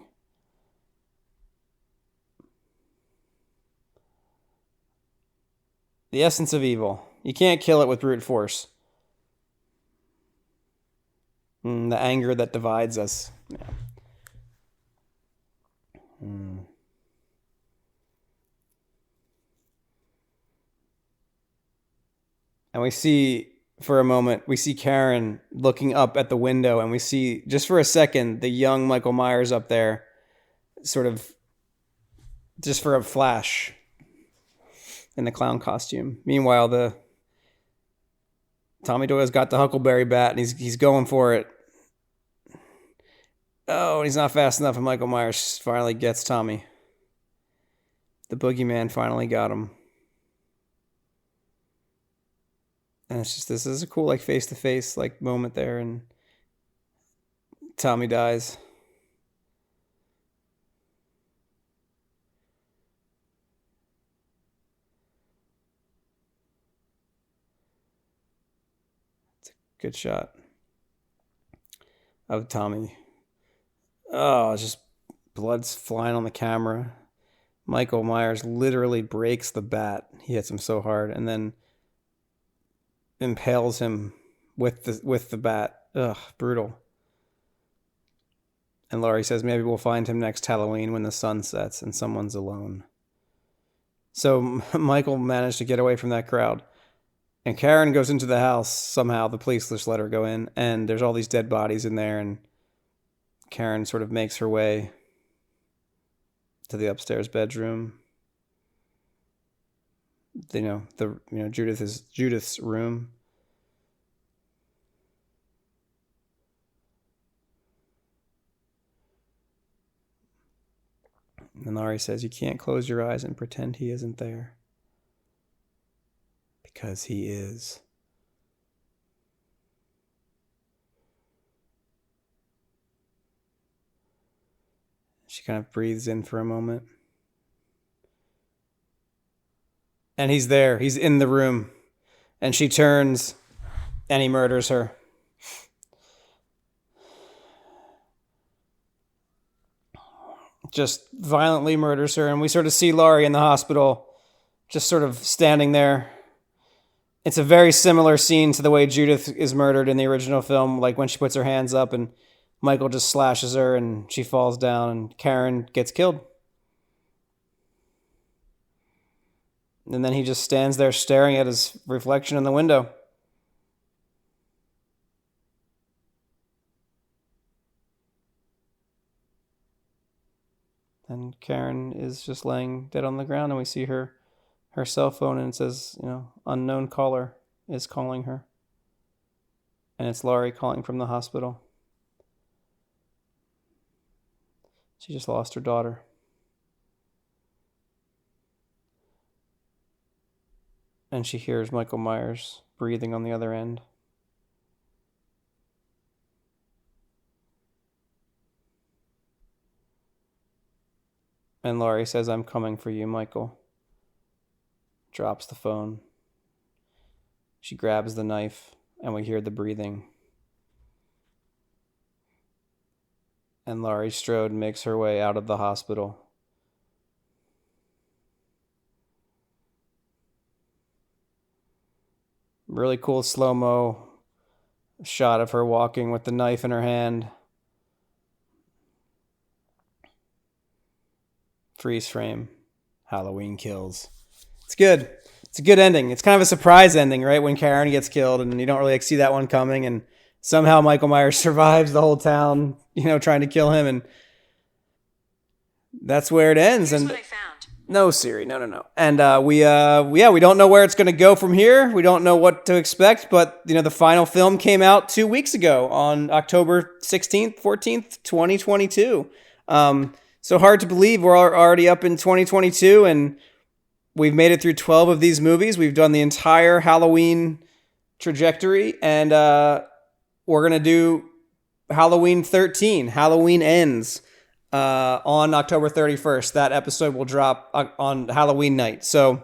The essence of evil. You can't kill it with brute force. The anger that divides us. Yeah. And we see, for a moment, Karen looking up at the window, and we see, just for a second, the young Michael Myers up there, sort of, just for a flash, in the clown costume. Meanwhile, Tommy Doyle's got the Huckleberry bat, and he's going for it. Oh, he's not fast enough, and Michael Myers finally gets Tommy. The boogeyman finally got him. And it's just, this is a cool, face-to-face, moment there, and Tommy dies. It's a good shot of Tommy. Oh, it's just blood's flying on the camera. Michael Myers literally breaks the bat. He hits him so hard, and then impales him with the bat. Ugh, brutal. And Laurie says maybe we'll find him next Halloween when the sun sets and someone's alone. So Michael managed to get away from that crowd. And Karen goes into the house somehow. The police just let her go in, and there's all these dead bodies in there, and Karen sort of makes her way to the upstairs bedroom. Judith's room. And Laurie says, you can't close your eyes and pretend he isn't there. Because he is. She kind of breathes in for a moment. And he's there. He's in the room. And she turns and he murders her. Just violently murders her. And we sort of see Laurie in the hospital just sort of standing there. It's a very similar scene to the way Judith is murdered in the original film, like when she puts her hands up and Michael just slashes her and she falls down and Karen gets killed. And then he just stands there staring at his reflection in the window. And Karen is just laying dead on the ground, and we see her cell phone, and it says, unknown caller is calling her. And it's Laurie calling from the hospital. She just lost her daughter. And she hears Michael Myers breathing on the other end. And Laurie says, "I'm coming for you, Michael." Drops the phone. She grabs the knife, and we hear the breathing. And Laurie Strode makes her way out of the hospital. Really cool slow-mo shot of her walking with the knife in her hand. Freeze frame. Halloween Kills. It's good. It's a good ending. It's kind of a surprise ending, right? When Karen gets killed and you don't really see that one coming, and somehow Michael Myers survives the whole town, trying to kill him, and that's where it ends. Here's and what I found. No, Siri, no. And we don't know where it's going to go from here. We don't know what to expect, but the final film came out 2 weeks ago on October 16th, 14th, 2022. So hard to believe we're already up in 2022, and we've made it through 12 of these movies. We've done the entire Halloween trajectory, and we're going to do Halloween 13, Halloween Ends, on October 31st. That episode will drop on Halloween night. So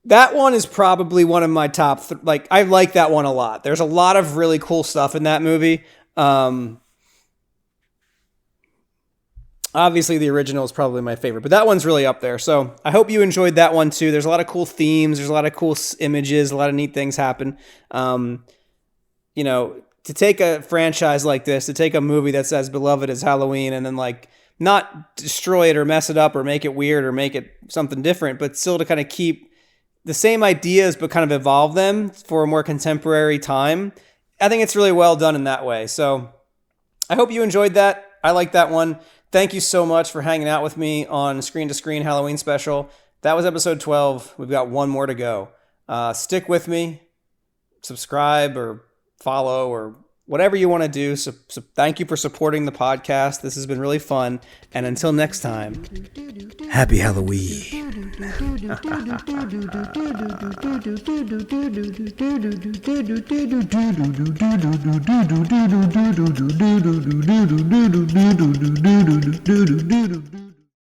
that one is probably one of my top. I like that one a lot. There's a lot of really cool stuff in that movie. Obviously, the original is probably my favorite, but that one's really up there. So I hope you enjoyed that one too. There's a lot of cool themes. There's a lot of cool images. A lot of neat things happen. To take a franchise like this, to take a movie that's as beloved as Halloween and then not destroy it or mess it up or make it weird or make it something different, but still to kind of keep the same ideas but kind of evolve them for a more contemporary time. I think it's really well done in that way. So I hope you enjoyed that. I like that one. Thank you so much for hanging out with me on Screen to Screen Halloween Special. That was episode 12. We've got one more to go. Stick with me. Subscribe or follow or whatever you want to do. So thank you for supporting the podcast. This has been really fun. And until next time, happy Halloween.